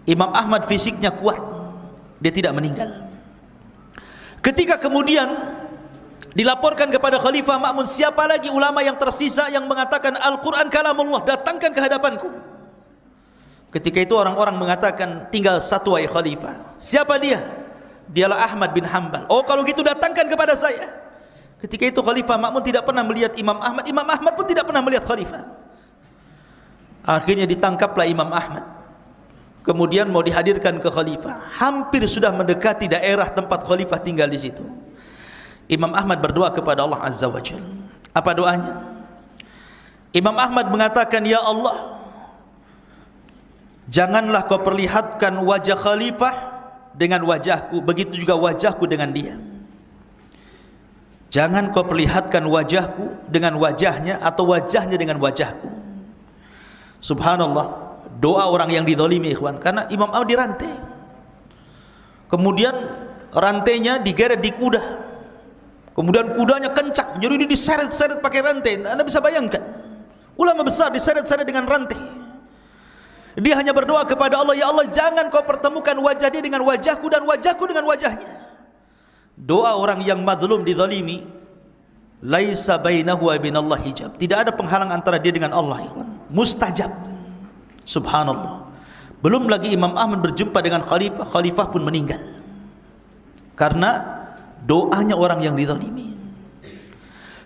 Imam Ahmad fisiknya kuat, dia tidak meninggal. Ketika kemudian dilaporkan kepada Khalifah Ma'mun, siapa lagi ulama yang tersisa yang mengatakan Al-Quran kalamullah, datangkan ke hadapanku. Ketika itu orang-orang mengatakan tinggal satu wahai Khalifah. Siapa dia? Dialah Ahmad bin Hanbal. Oh, kalau gitu datangkan kepada saya. Ketika itu Khalifah Ma'mun tidak pernah melihat Imam Ahmad, Imam Ahmad pun tidak pernah melihat Khalifah. Akhirnya ditangkaplah Imam Ahmad, kemudian mau dihadirkan ke Khalifah. Hampir sudah mendekati daerah tempat Khalifah tinggal di situ. Imam Ahmad berdoa kepada Allah Azza wa Jalla. Apa doanya? Imam Ahmad mengatakan, ya Allah, janganlah kau perlihatkan wajah Khalifah dengan wajahku, begitu juga wajahku dengan dia. Jangan kau perlihatkan wajahku dengan wajahnya atau wajahnya dengan wajahku. Subhanallah, doa orang yang dizalimi, ikhwan. Karena Imam Ahmad dirantai, kemudian rantainya digeret di kuda, kemudian kudanya kencang, jadi dia diseret-seret pakai rantai. Anda bisa bayangkan, ulama besar diseret-seret dengan rantai. Dia hanya berdoa kepada Allah, ya Allah, jangan kau pertemukan wajah dia dengan wajahku dan wajahku dengan wajahnya. Doa orang yang mazlum dizalimi, laisa bainahu wa bainallah hijab, tidak ada penghalang antara dia dengan Allah, ikhwan. Mustajab. Subhanallah. Belum lagi Imam Ahmad berjumpa dengan Khalifah, Khalifah pun meninggal karena doanya orang yang dizalimi.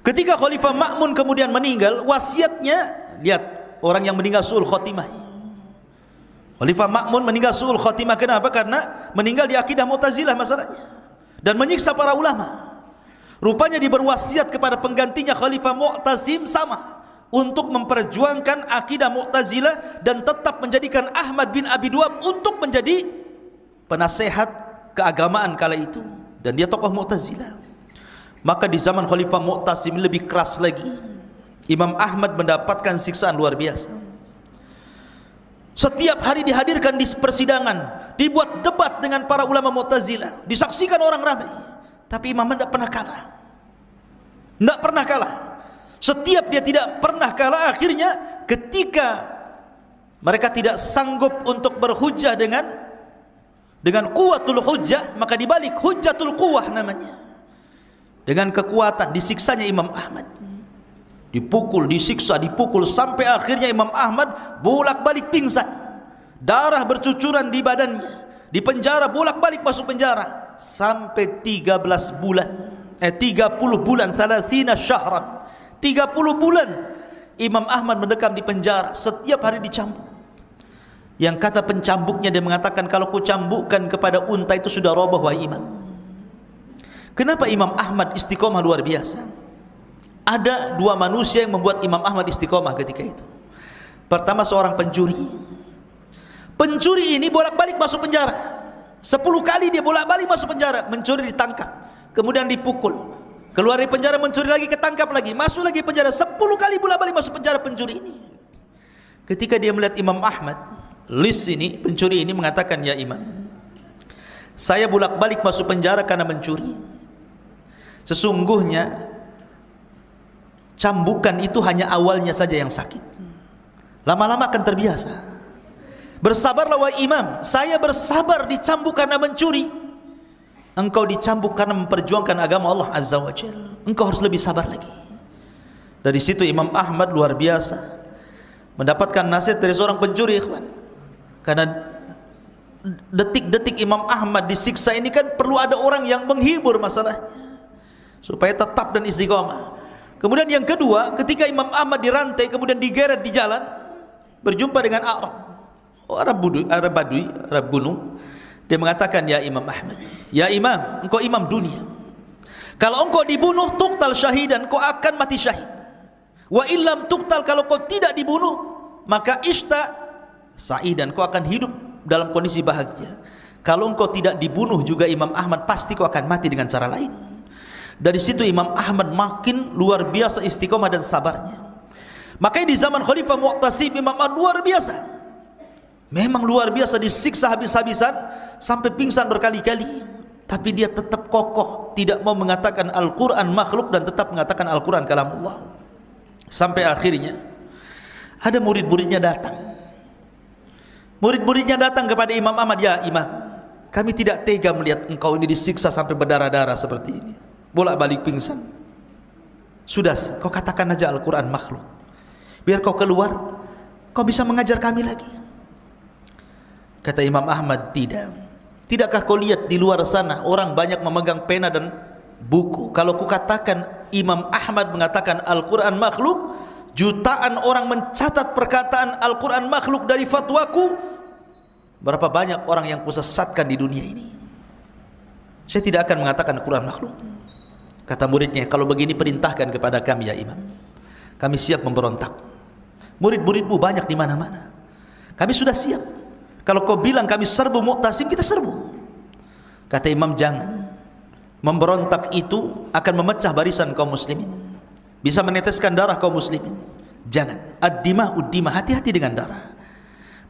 Ketika Khalifah Ma'mun kemudian meninggal, wasiatnya, lihat, orang yang meninggal su'ul khotimah. Khalifah Ma'mun meninggal su'ul khotimah. Kenapa? Karena meninggal di akidah Mu'tazilah masalahnya dan menyiksa para ulama. Rupanya diberwasiat kepada penggantinya Khalifah Mu'tasim sama, untuk memperjuangkan akidah Mu'tazilah dan tetap menjadikan Ahmad bin Abi Du'ab untuk menjadi penasehat keagamaan kala itu, dan dia tokoh Mu'tazilah. Maka di zaman Khalifah Mu'tasim lebih keras lagi. Imam Ahmad mendapatkan siksaan luar biasa. Setiap hari dihadirkan di persidangan, dibuat debat dengan para ulama Mu'tazilah, disaksikan orang ramai, tapi Imam Ahmad tidak pernah kalah. Tidak pernah kalah. Setiap dia tidak pernah kalah. Akhirnya ketika mereka tidak sanggup untuk berhujjah dengan kuwatul hujjah, maka dibalik hujjatul quwah namanya. Dengan kekuatan disiksanya Imam Ahmad, dipukul, disiksa, dipukul, sampai akhirnya Imam Ahmad bolak-balik pingsan, darah bercucuran di badannya, di penjara, bolak-balik masuk penjara sampai 30 bulan, salasina syahran, 30 bulan Imam Ahmad mendekam di penjara, setiap hari dicambuk. Yang kata pencambuknya, dia mengatakan, kalau ku cambukkan kepada unta itu sudah roboh wahai imam. Kenapa Imam Ahmad istiqomah luar biasa? Ada 2 manusia yang membuat Imam Ahmad istiqomah ketika itu. Pertama, seorang pencuri. Pencuri ini bolak-balik masuk penjara, 10 kali dia bolak-balik masuk penjara. Mencuri ditangkap, kemudian dipukul, keluar dari penjara, mencuri lagi, ketangkap lagi, masuk lagi penjara, 10 kali bolak-balik masuk penjara pencuri ini. Ketika dia melihat Imam Ahmad, list ini, pencuri ini mengatakan, ya imam, saya bolak-balik masuk penjara karena mencuri. Sesungguhnya cambukan itu hanya awalnya saja yang sakit, lama-lama akan terbiasa. Bersabarlah wahai imam, saya bersabar dicambuk karena mencuri, engkau dicambuk karena memperjuangkan agama Allah Azza wa Jalla, engkau harus lebih sabar lagi. Dari situ Imam Ahmad luar biasa mendapatkan nasihat dari seorang pencuri, ikhwan. Karena detik-detik Imam Ahmad disiksa ini kan perlu ada orang yang menghibur masalahnya supaya tetap dan istiqomah. Kemudian yang kedua, ketika Imam Ahmad dirantai kemudian digeret di jalan, berjumpa dengan Arab Badui, Arab gunung. Dia mengatakan, ya Imam Ahmad, ya Imam, engkau imam dunia. Kalau engkau dibunuh, tuqtal syahidan, engkau akan mati syahid. Wa illam tuqtal, kalau kau tidak dibunuh, maka ishta sa'idan, kau akan hidup dalam kondisi bahagia. Kalau engkau tidak dibunuh juga Imam Ahmad, pasti kau akan mati dengan cara lain. Dari situ Imam Ahmad makin luar biasa istiqomah dan sabarnya. Makanya di zaman Khalifah Mu'tasim, Imam Ahmad luar biasa. Memang luar biasa, disiksa habis-habisan sampai pingsan berkali-kali. Tapi dia tetap kokoh, tidak mau mengatakan Al-Quran makhluk dan tetap mengatakan Al-Quran kalamullah. Sampai akhirnya ada murid-muridnya datang. Murid-muridnya datang kepada Imam Ahmad, ya Imam, kami tidak tega melihat engkau ini disiksa sampai berdarah-darah seperti ini, bolak-balik pingsan. Sudah, kau katakan aja Al-Quran makhluk, biar kau keluar, kau bisa mengajar kami lagi. Kata Imam Ahmad, tidak. Tidakkah kau lihat di luar sana orang banyak memegang pena dan buku? Kalau ku katakan Imam Ahmad mengatakan Al-Quran makhluk, jutaan orang mencatat perkataan Al-Quran makhluk dari fatwaku. Berapa banyak orang yang kusesatkan di dunia ini. Saya tidak akan mengatakan Al-Quran makhluk. Kata muridnya, kalau begini perintahkan kepada kami ya Imam, kami siap memberontak. Murid-muridmu banyak di mana-mana, kami sudah siap. Kalau kau bilang kami serbu Mu'tasim, kita serbu. Kata Imam, jangan. Memberontak itu akan memecah barisan kaum muslimin, bisa meneteskan darah kaum muslimin. Jangan. Ad-dimah ud-dimah, hati-hati dengan darah.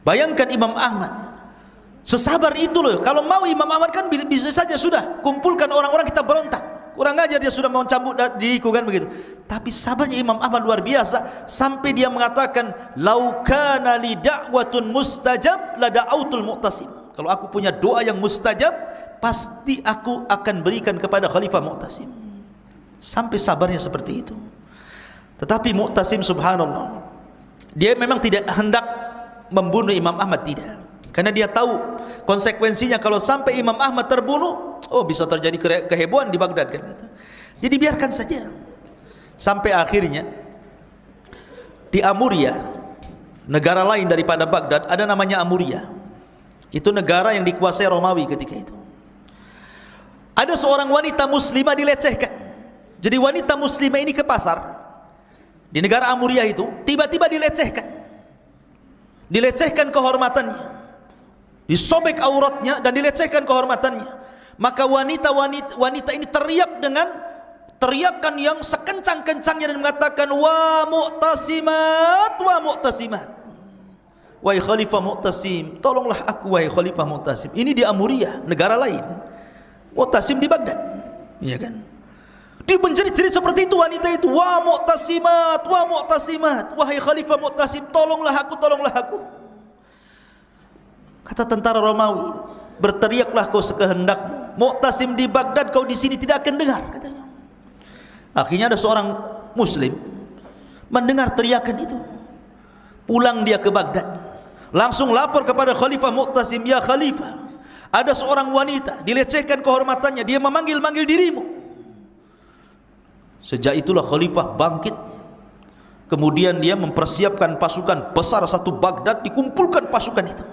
Bayangkan Imam Ahmad sesabar itu loh. Kalau mau Imam Ahmad kan bisa saja sudah kumpulkan orang-orang kita berontak. Kurang ajar dia sudah mau cambuk diriku kan begitu. Tapi sabarnya Imam Ahmad luar biasa sampai dia mengatakan, "Lau kana li da'watun mustajab la da'autul Mu'tasim." Kalau aku punya doa yang mustajab, pasti aku akan berikan kepada Khalifah Mu'tasim. Sampai sabarnya seperti itu. Tetapi Mu'tasim subhanallah, dia memang tidak hendak membunuh Imam Ahmad, tidak. Karena dia tahu konsekuensinya kalau sampai Imam Ahmad terbunuh, oh bisa terjadi kehebohan di Baghdad kan. Jadi biarkan saja. Sampai akhirnya di Amuria, negara lain daripada Baghdad, ada namanya Amuria. Itu negara yang dikuasai Romawi ketika itu. Ada seorang wanita muslimah dilecehkan. Jadi wanita muslimah ini ke pasar di negara Amuria itu, tiba-tiba dilecehkan kehormatannya, disobek auratnya dan dilecehkan kehormatannya. Maka wanita ini teriak dengan teriakan yang sekencang-kencangnya dan mengatakan, wa Mu'tasimat, wa Mu'tasimat, wahai Khalifah Mu'tasim, tolonglah aku wahai Khalifah Mu'tasim. Ini di Amuria, negara lain. Mu'tasim di Baghdad, iya kan? Dia menjerit-jerit seperti itu wanita itu, wa Mu'tasimat, wa Mu'tasimat, wahai Khalifah Mu'tasim, tolonglah aku, tolonglah aku. Kata tentara Romawi, berteriaklah kau sekehendakmu, Mu'tasim di Baghdad, kau di sini tidak akan dengar, katanya. Akhirnya ada seorang muslim mendengar teriakan itu, pulang dia ke Baghdad, langsung lapor kepada Khalifah Mu'tasim, ya Khalifah, ada seorang wanita dilecehkan kehormatannya, dia memanggil-manggil dirimu. Sejak itulah Khalifah bangkit. Kemudian dia mempersiapkan pasukan besar satu Baghdad, dikumpulkan pasukan itu.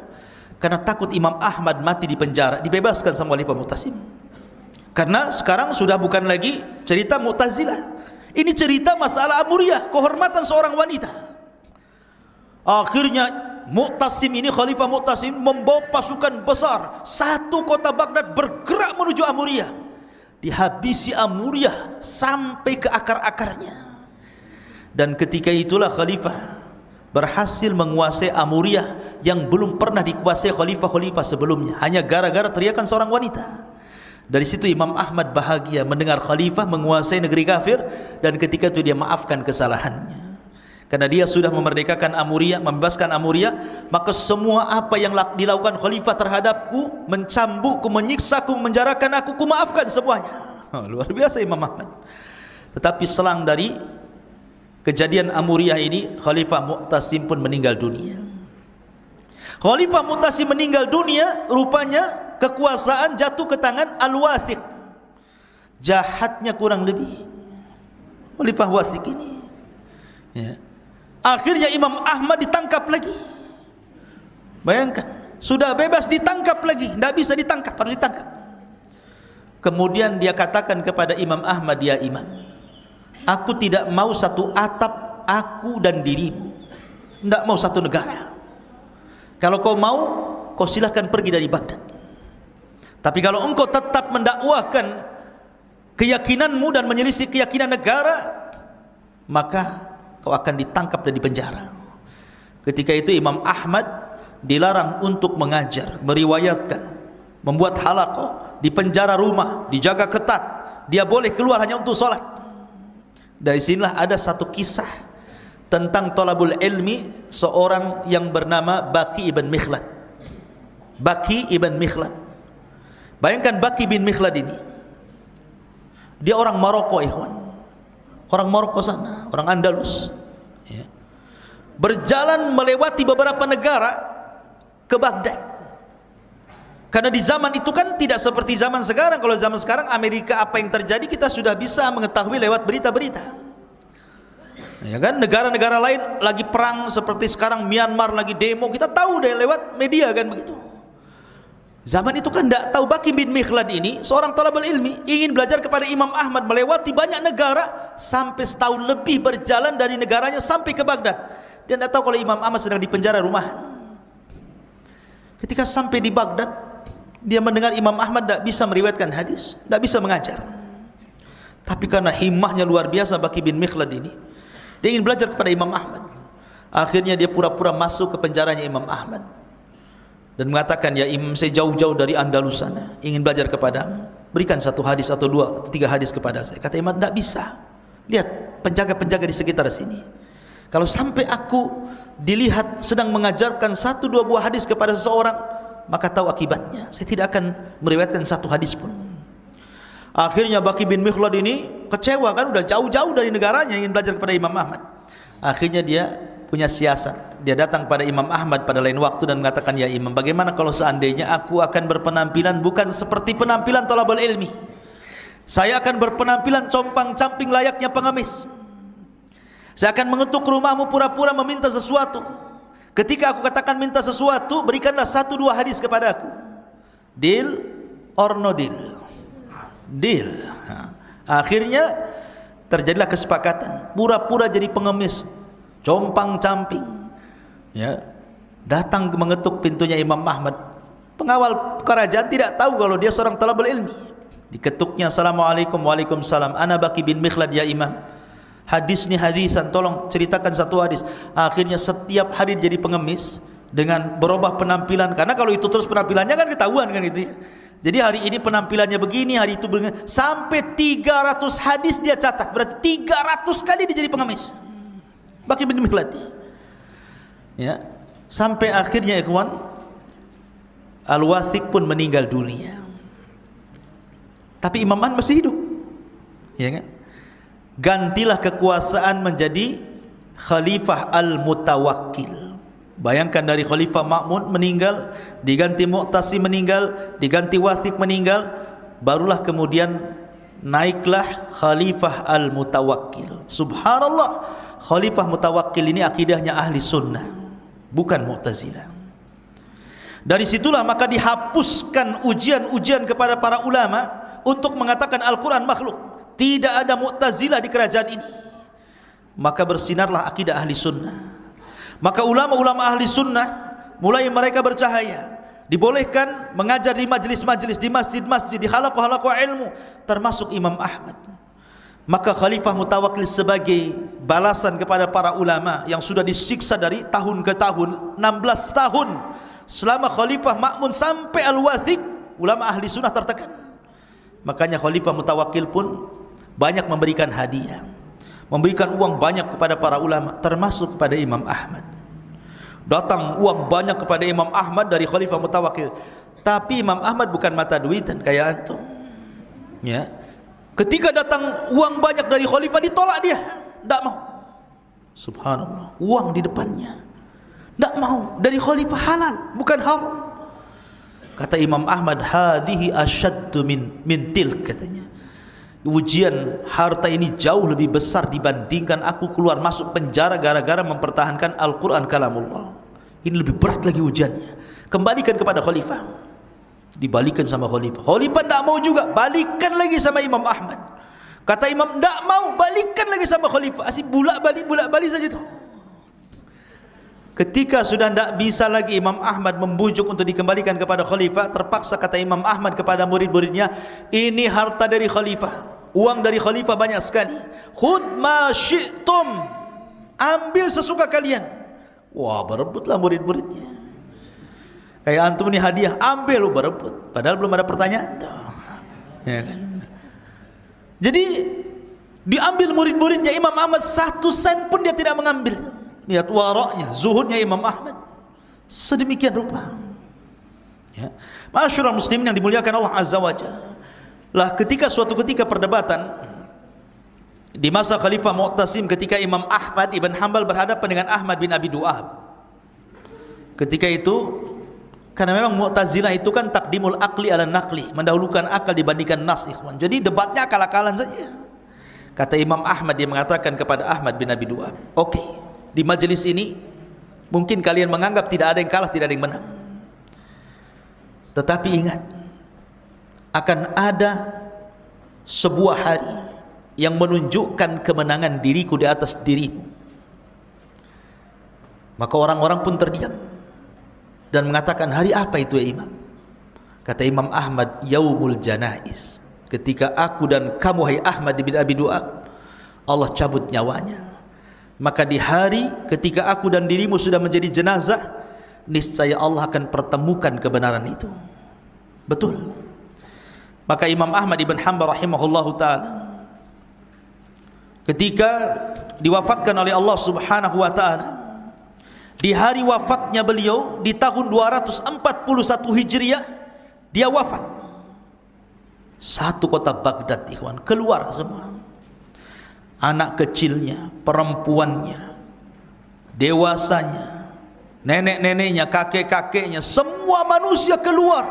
Karena takut Imam Ahmad mati di penjara, dibebaskan sama Khalifah Mu'tasim. Karena sekarang sudah bukan lagi cerita Mu'tazilah. Ini cerita masalah Amuriyah, kehormatan seorang wanita. Akhirnya Mu'tasim ini, Khalifah Mu'tasim membawa pasukan besar, satu kota Baghdad bergerak menuju Amuriyah. Dihabisi Amuriyah sampai ke akar-akarnya. Dan ketika itulah Khalifah berhasil menguasai Amuriyah yang belum pernah dikuasai khalifah-khalifah sebelumnya, hanya gara-gara teriakan seorang wanita. Dari situ Imam Ahmad bahagia mendengar khalifah menguasai negeri kafir, dan ketika itu dia maafkan kesalahannya. Karena dia sudah memerdekakan Amuriyah, membebaskan Amuriyah, maka semua apa yang dilakukan khalifah terhadapku, mencambukku, menyiksaku, menjarakan aku, ku maafkan semuanya. Luar biasa Imam Ahmad. Tetapi selang dari kejadian Amuriyah ini, Khalifah Mu'tasim pun meninggal dunia. Khalifah Mu'tasim meninggal dunia, rupanya kekuasaan jatuh ke tangan Al-Wathiq. Jahatnya kurang lebih Khalifah Wathiq ini, ya. Akhirnya Imam Ahmad ditangkap lagi. Bayangkan, sudah bebas ditangkap lagi, tidak bisa ditangkap, harus ditangkap. Kemudian dia katakan kepada Imam Ahmad, ya Imam, aku tidak mau satu atap aku dan dirimu, tidak mau satu negara. Kalau kau mau, kau silahkan pergi dari Baghdad. Tapi kalau engkau tetap mendakwahkan keyakinanmu dan menyelisih keyakinan negara, maka kau akan ditangkap dan dipenjara. Ketika itu Imam Ahmad dilarang untuk mengajar, meriwayatkan, membuat halaqah, dipenjara rumah, dijaga ketat. Dia boleh keluar hanya untuk sholat. Dari sinilah ada satu kisah tentang thalabul ilmi, seorang yang bernama Baqi ibn Mikhlad. Baqi ibn Mikhlad. Bayangkan Baqi bin Mikhlad ini, dia orang Maroko, ikhwan. Orang Maroko sana, orang Andalus, ya. Berjalan melewati beberapa negara ke Baghdad. Karena di zaman itu kan tidak seperti zaman sekarang. Kalau zaman sekarang Amerika apa yang terjadi kita sudah bisa mengetahui lewat berita-berita, ya kan. Negara-negara lain lagi perang seperti sekarang, Myanmar lagi demo, kita tahu deh lewat media kan begitu. Zaman itu kan tidak tahu. Baqi bin Mikhlad ini seorang thalabul ilmi, ingin belajar kepada Imam Ahmad, melewati banyak negara, sampai setahun lebih berjalan dari negaranya sampai ke Baghdad. Dia tidak tahu kalau Imam Ahmad sedang di penjara rumahan. Ketika sampai di Baghdad, dia mendengar Imam Ahmad tidak bisa meriwayatkan hadis, tidak bisa mengajar. Tapi karena himmahnya luar biasa Baqi bin Mikhlad ini, dia ingin belajar kepada Imam Ahmad. Akhirnya dia pura-pura masuk ke penjaranya Imam Ahmad dan mengatakan, ya Imam, saya jauh-jauh dari Andalus sana, ingin belajar kepadamu, berikan satu hadis atau dua atau tiga hadis kepada saya. Kata Imam, tidak bisa. Lihat penjaga-penjaga di sekitar sini, kalau sampai aku dilihat sedang mengajarkan satu dua buah hadis kepada seseorang, maka tahu akibatnya, saya tidak akan meriwayatkan satu hadis pun. Akhirnya Baqi bin Mikhlad ini kecewa, kan udah jauh-jauh dari negaranya ingin belajar kepada Imam Ahmad. Akhirnya dia punya siasat, dia datang pada Imam Ahmad pada lain waktu dan mengatakan, ya Imam, bagaimana kalau seandainya aku akan berpenampilan bukan seperti penampilan thalabul ilmi? Saya akan berpenampilan compang-camping layaknya pengemis. Saya akan mengetuk rumahmu pura-pura meminta sesuatu. Ketika aku katakan minta sesuatu, berikanlah satu dua hadis kepada aku. Deal or no deal? Deal. Akhirnya terjadilah kesepakatan. Pura-pura jadi pengemis, compang-camping, ya, datang mengetuk pintunya Imam Ahmad. Pengawal kerajaan tidak tahu kalau dia seorang thalabul ilmi. Diketuknya, assalamualaikum. Waalaikumsalam, ana Baqi bin Mikhlad ya Imam, hadis ni hadisan, tolong ceritakan satu hadis. Akhirnya setiap hari jadi pengemis dengan berubah penampilan, karena kalau itu terus penampilannya kan ketahuan kan gitu ya. Jadi hari ini penampilannya begini, hari itu begini, sampai 300 hadis dia catat, berarti 300 kali dia jadi pengemis. Baqi bin Mikhlad, ya, sampai akhirnya ikhwan, Al-Wathiq pun meninggal dunia. Tapi Imam Ahmad masih hidup, ya kan. Gantilah kekuasaan menjadi Khalifah Al-Mutawakkil. Bayangkan, dari Khalifah Ma'mun meninggal, diganti Mu'tasim meninggal, diganti Wathiq meninggal, barulah kemudian naiklah Khalifah Al-Mutawakkil. Subhanallah, Khalifah Mutawakkil ini akidahnya ahli sunnah, bukan Mu'tazilah. Dari situlah maka dihapuskan ujian-ujian kepada para ulama untuk mengatakan Al-Quran makhluk. Tidak ada Mu'tazilah di kerajaan ini. Maka bersinarlah akidah ahli sunnah. Maka ulama-ulama ahli sunnah mulai mereka bercahaya, dibolehkan mengajar di majlis-majlis, di masjid-masjid, di halaqah-halaqah ilmu, termasuk Imam Ahmad. Maka Khalifah Mutawakkil sebagai balasan kepada para ulama yang sudah disiksa dari tahun ke tahun, 16 tahun selama Khalifah Ma'mun sampai Al-Wathiq, ulama ahli sunnah tertekan. Makanya Khalifah Mutawakkil pun banyak memberikan hadiah, memberikan uang banyak kepada para ulama, termasuk kepada Imam Ahmad. Datang uang banyak kepada Imam Ahmad dari Khalifah Mutawakkil. Tapi Imam Ahmad bukan mata duitan kayak antum, ya. Ketika datang uang banyak dari khalifah, ditolak dia, tidak mau. Subhanallah, uang di depannya Tidak mau, dari khalifah halal, bukan haram. Kata Imam Ahmad, hadhihi asyaddu min tilk, katanya. Ujian harta ini jauh lebih besar dibandingkan aku keluar masuk penjara gara-gara mempertahankan Al-Quran kalamullah. Ini lebih berat lagi ujiannya. Kembalikan kepada khalifah. Dibalikan sama khalifah. Khalifah tidak mau juga, balikan lagi sama Imam Ahmad. Kata Imam, tidak mau, balikan lagi sama khalifah. Asyik bulak balik saja tu. Ketika sudah tidak bisa lagi Imam Ahmad membujuk untuk dikembalikan kepada khalifah, terpaksa kata Imam Ahmad kepada murid-muridnya, ini harta dari khalifah, uang dari khalifah banyak sekali, khud ma syi'tum, ambil sesuka kalian. Wah, berebutlah murid-muridnya. Kayak antum ni hadiah, ambil lu, berebut, padahal belum ada pertanyaan tuh. Ya kan? Jadi diambil murid-muridnya Imam Ahmad, 1 sen pun dia tidak mengambil. Lihat waraknya, zuhudnya Imam Ahmad sedemikian rupa. Ya. Ma'asyiral muslimin yang dimuliakan Allah Azza wa Jalla. Lah ketika suatu ketika perdebatan di masa Khalifah Mu'tasim, ketika Imam Ahmad ibn Hanbal berhadapan dengan Ahmad bin Abi Du'ab. Ketika itu, karena memang Mu'tazilah itu kan takdimul akli ala naqli, mendahulukan akal dibandingkan nas, ikhwan. Jadi debatnya akal-akalan saja. Kata Imam Ahmad, dia mengatakan kepada Ahmad bin Abi Du'ab, oke, di majelis ini mungkin kalian menganggap tidak ada yang kalah, tidak ada yang menang. Tetapi ingat, akan ada sebuah hari yang menunjukkan kemenangan diriku di atas dirimu. Maka orang-orang pun terdiam dan mengatakan, hari apa itu ya Imam? Kata Imam Ahmad, yaumul janaiz, ketika aku dan kamu hai Ahmad bin Abi Du'ab, Allah cabut nyawanya. Maka di hari ketika aku dan dirimu sudah menjadi jenazah, niscaya Allah akan pertemukan kebenaran itu. Betul. Maka Imam Ahmad ibn Hanbal rahimahullahu ta'ala, ketika diwafatkan oleh Allah subhanahu wa ta'ala, di hari wafatnya beliau di tahun 241 Hijriah, dia wafat. Satu kota Baghdad, ikhwan, keluar semua. Anak kecilnya, perempuannya, dewasanya, nenek-neneknya, kakek-kakeknya, semua manusia keluar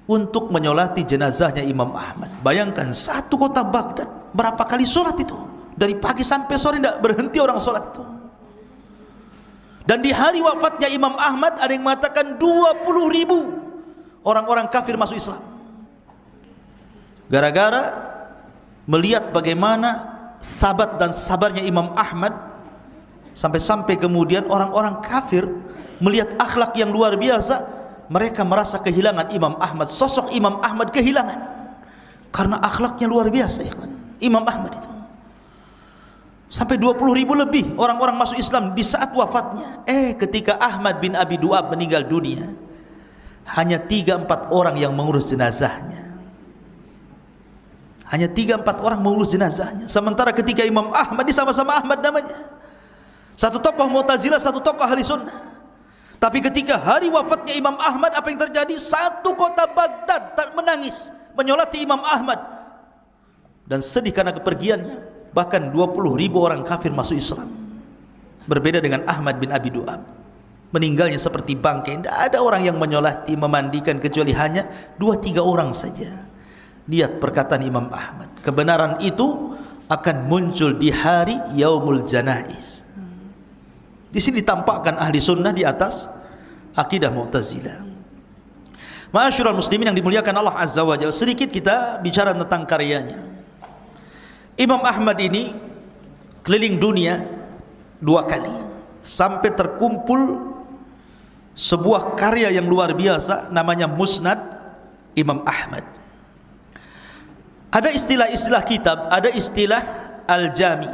untuk menyolati jenazahnya Imam Ahmad. Bayangkan, satu kota Baghdad, berapa kali solat itu? Dari pagi sampai sore tidak berhenti orang solat itu. Dan di hari wafatnya Imam Ahmad, ada yang mengatakan 20.000 orang-orang kafir masuk Islam. Gara-gara melihat bagaimana sabat dan sabarnya Imam Ahmad, sampai-sampai kemudian orang-orang kafir melihat akhlak yang luar biasa, mereka merasa kehilangan Imam Ahmad, sosok Imam Ahmad kehilangan karena akhlaknya luar biasa, ya kan? Imam Ahmad itu sampai 20.000 lebih orang-orang masuk Islam di saat wafatnya. Ketika Ahmad bin Abi Du'ab meninggal dunia, hanya 3-4 orang yang mengurus jenazahnya. Hanya 3-4 orang mengurus jenazahnya. Sementara ketika Imam Ahmad, ini sama-sama Ahmad namanya, satu tokoh Mu'tazilah, satu tokoh Ahli Sunnah. Tapi ketika hari wafatnya Imam Ahmad, apa yang terjadi? Satu kota Baghdad menangis, menyolati Imam Ahmad, dan sedih karena kepergiannya. Bahkan 20.000 orang kafir masuk Islam. Berbeda dengan Ahmad bin Abi Du'ab, meninggalnya seperti bangkai. Tidak ada orang yang menyolati, memandikan, kecuali hanya 2-3 orang saja. Lihat perkataan Imam Ahmad, kebenaran itu akan muncul di hari yaumul janaiz. Di sini ditampakkan ahli sunnah di atas akidah Mu'tazilah. Ma'asyiral muslimin yang dimuliakan Allah Azza wa Jalla, sedikit kita bicara tentang karyanya. Imam Ahmad ini keliling dunia 2 kali sampai terkumpul sebuah karya yang luar biasa, namanya Musnad Imam Ahmad. Ada istilah-istilah kitab, ada istilah Al-Jami,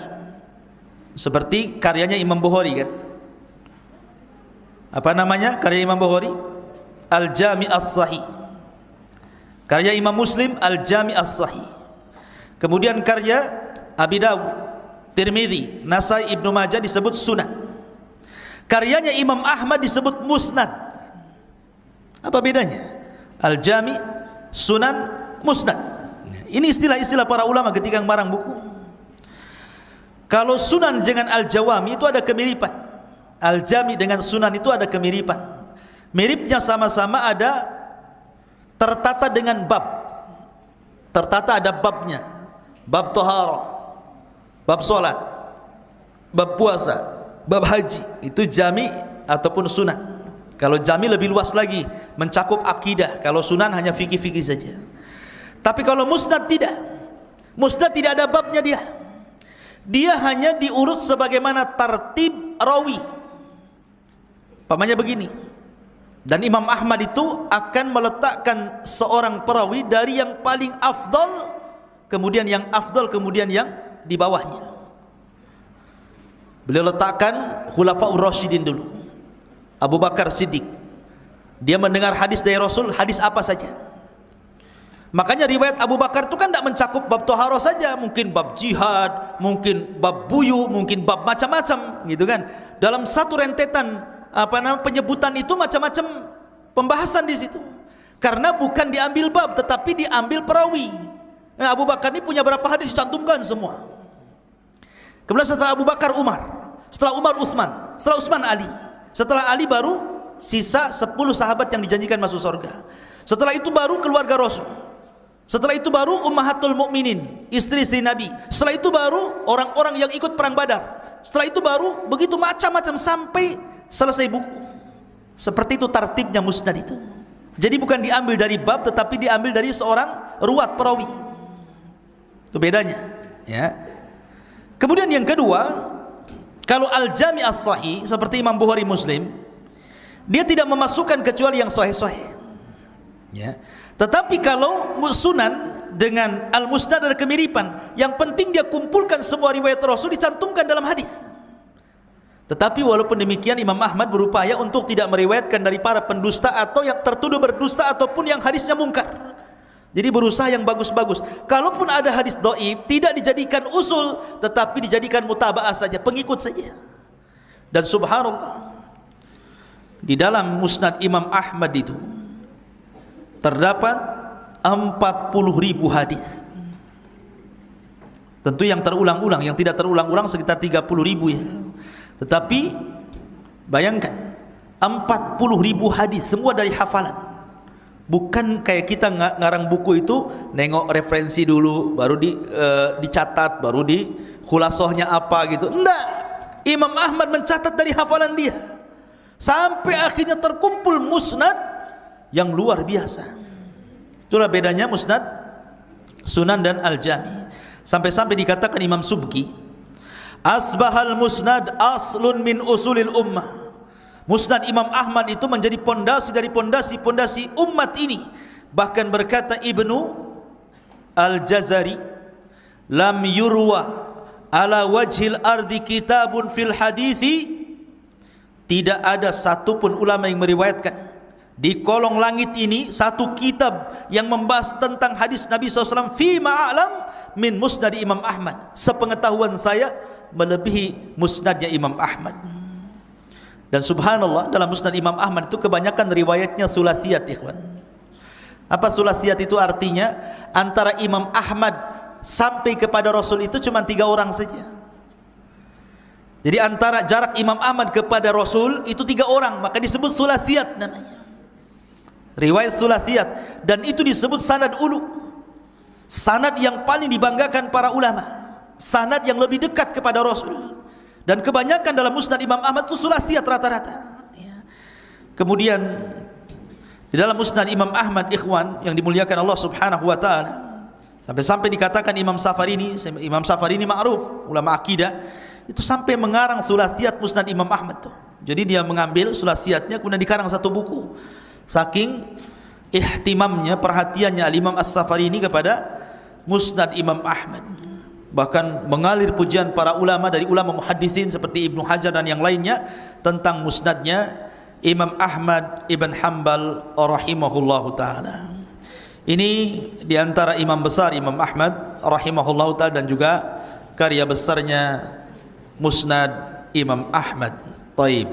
seperti karyanya Imam Bukhari kan. Apa namanya karya Imam Bukhari? Al-Jami As-Sahih. Karya Imam Muslim, Al-Jami As-Sahih. Kemudian karya Abi Dawud, Tirmidzi, Nasai, Ibnu Majah disebut Sunan. Karyanya Imam Ahmad disebut Musnad. Apa bedanya? Al-Jami, Sunan, Musnad. Ini istilah-istilah para ulama ketika mengarang buku. Kalau Sunan dengan Al-Jawami itu ada kemiripan, Al-Jami dengan Sunan itu ada kemiripan. Miripnya sama-sama ada tertata dengan bab. Tertata ada babnya. Bab taharah, bab solat, bab puasa, bab haji. Itu Jami ataupun Sunan. Kalau Jami lebih luas lagi, mencakup akidah. Kalau Sunan hanya fikih-fikih saja. Tapi kalau Musnad tidak. Musnad tidak ada babnya dia. Dia hanya diurut sebagaimana tartib rawi. Pamannya begini. Dan Imam Ahmad itu akan meletakkan seorang perawi dari yang paling afdal, kemudian yang afdal, kemudian yang di bawahnya. Beliau letakkan Khulafaur Rasyidin dulu. Abu Bakar Siddiq. Dia mendengar hadis dari Rasul, hadis apa saja. Makanya riwayat Abu Bakar itu kan tidak mencakup bab toharoh saja, mungkin bab jihad, mungkin bab buyu, mungkin bab macam-macam, gitu kan. Dalam satu rentetan penyebutan itu macam-macam pembahasan di situ. Karena bukan diambil bab, tetapi diambil perawi. Nah, Abu Bakar ini punya berapa hadis dicantumkan semua. Kemudian setelah Abu Bakar Umar, setelah Umar Utsman, setelah Utsman Ali, setelah Ali baru sisa 10 sahabat yang dijanjikan masuk surga. Setelah itu baru keluarga Rasul. Setelah itu baru ummahatul mukminin, istri-istri Nabi. Setelah itu baru orang-orang yang ikut perang Badar. Setelah itu baru begitu macam-macam sampai selesai buku. Seperti itu tartibnya Musnad itu. Jadi bukan diambil dari bab, tetapi diambil dari seorang ruwat perawi. Itu bedanya, ya. Kemudian yang kedua, kalau Al-Jami' As-Sahih seperti Imam Bukhari Muslim, dia tidak memasukkan kecuali yang sahih-sahih. Ya. Tetapi kalau Sunan dengan Al-Musnad ada kemiripan. Yang penting dia kumpulkan semua riwayat Rasul, dicantumkan dalam hadis. Tetapi walaupun demikian Imam Ahmad berupaya untuk tidak meriwayatkan dari para pendusta atau yang tertuduh berdusta ataupun yang hadisnya mungkar. Jadi berusaha yang bagus-bagus. Kalaupun ada hadis dhaif, tidak dijadikan usul, tetapi dijadikan mutaba'ah saja, pengikut saja. Dan subhanallah, di dalam Musnad Imam Ahmad itu terdapat 40.000 hadis. Tentu yang terulang-ulang, yang tidak terulang-ulang sekitar 30.000 ya. Tetapi bayangkan 40.000 hadis semua dari hafalan. Bukan kayak kita ngarang buku itu nengok referensi dulu, baru dicatat, baru di khulasohnya apa gitu. Enggak. Imam Ahmad mencatat dari hafalan dia. Sampai akhirnya terkumpul musnad yang luar biasa. Itulah bedanya Musnad, Sunan dan Al-Jami. Sampai-sampai dikatakan Imam Subki, asbahal musnad aslun min usulil ummah. Musnad Imam Ahmad itu menjadi pondasi dari pondasi-pondasi umat ini. Bahkan berkata Ibnu Al-Jazari, lam yurwa ala wajhil ardi kitabun fil hadithi. Tidak ada satupun ulama yang meriwayatkan di kolong langit ini satu kitab yang membahas tentang hadis Nabi SAW fi ma'alam min musnad Imam Ahmad. Sepengetahuan saya melebihi musnadnya Imam Ahmad. Dan subhanallah, dalam musnad Imam Ahmad itu kebanyakan riwayatnya sulasiyat, ikhwan. Apa sulasiyat itu artinya? Antara Imam Ahmad sampai kepada Rasul itu cuma 3 orang saja. Jadi antara jarak Imam Ahmad kepada Rasul itu 3 orang, maka disebut sulasiyat namanya. Riwayat sulasiyat, dan itu disebut sanad ulu. Sanad yang paling dibanggakan para ulama, sanad yang lebih dekat kepada Rasul. Dan kebanyakan dalam musnad Imam Ahmad itu sulasiyat rata-rata. Kemudian di dalam musnad Imam Ahmad, ikhwan yang dimuliakan Allah Subhanahu wa taala, sampai-sampai dikatakan Imam Safarini ma'ruf, ulama akidah, itu sampai mengarang sulasiyat musnad Imam Ahmad tuh. Jadi dia mengambil sulasiyatnya kemudian dikarang satu buku. Saking ihtimamnya, perhatiannya Imam As-Safarini kepada Musnad Imam Ahmad. Bahkan mengalir pujian para ulama dari ulama muhaddisin seperti Ibnu Hajar dan yang lainnya tentang musnadnya Imam Ahmad Ibn Hanbal rahimahullahu taala. Ini diantara imam besar Imam Ahmad rahimahullahu taala dan juga karya besarnya Musnad Imam Ahmad. Taib.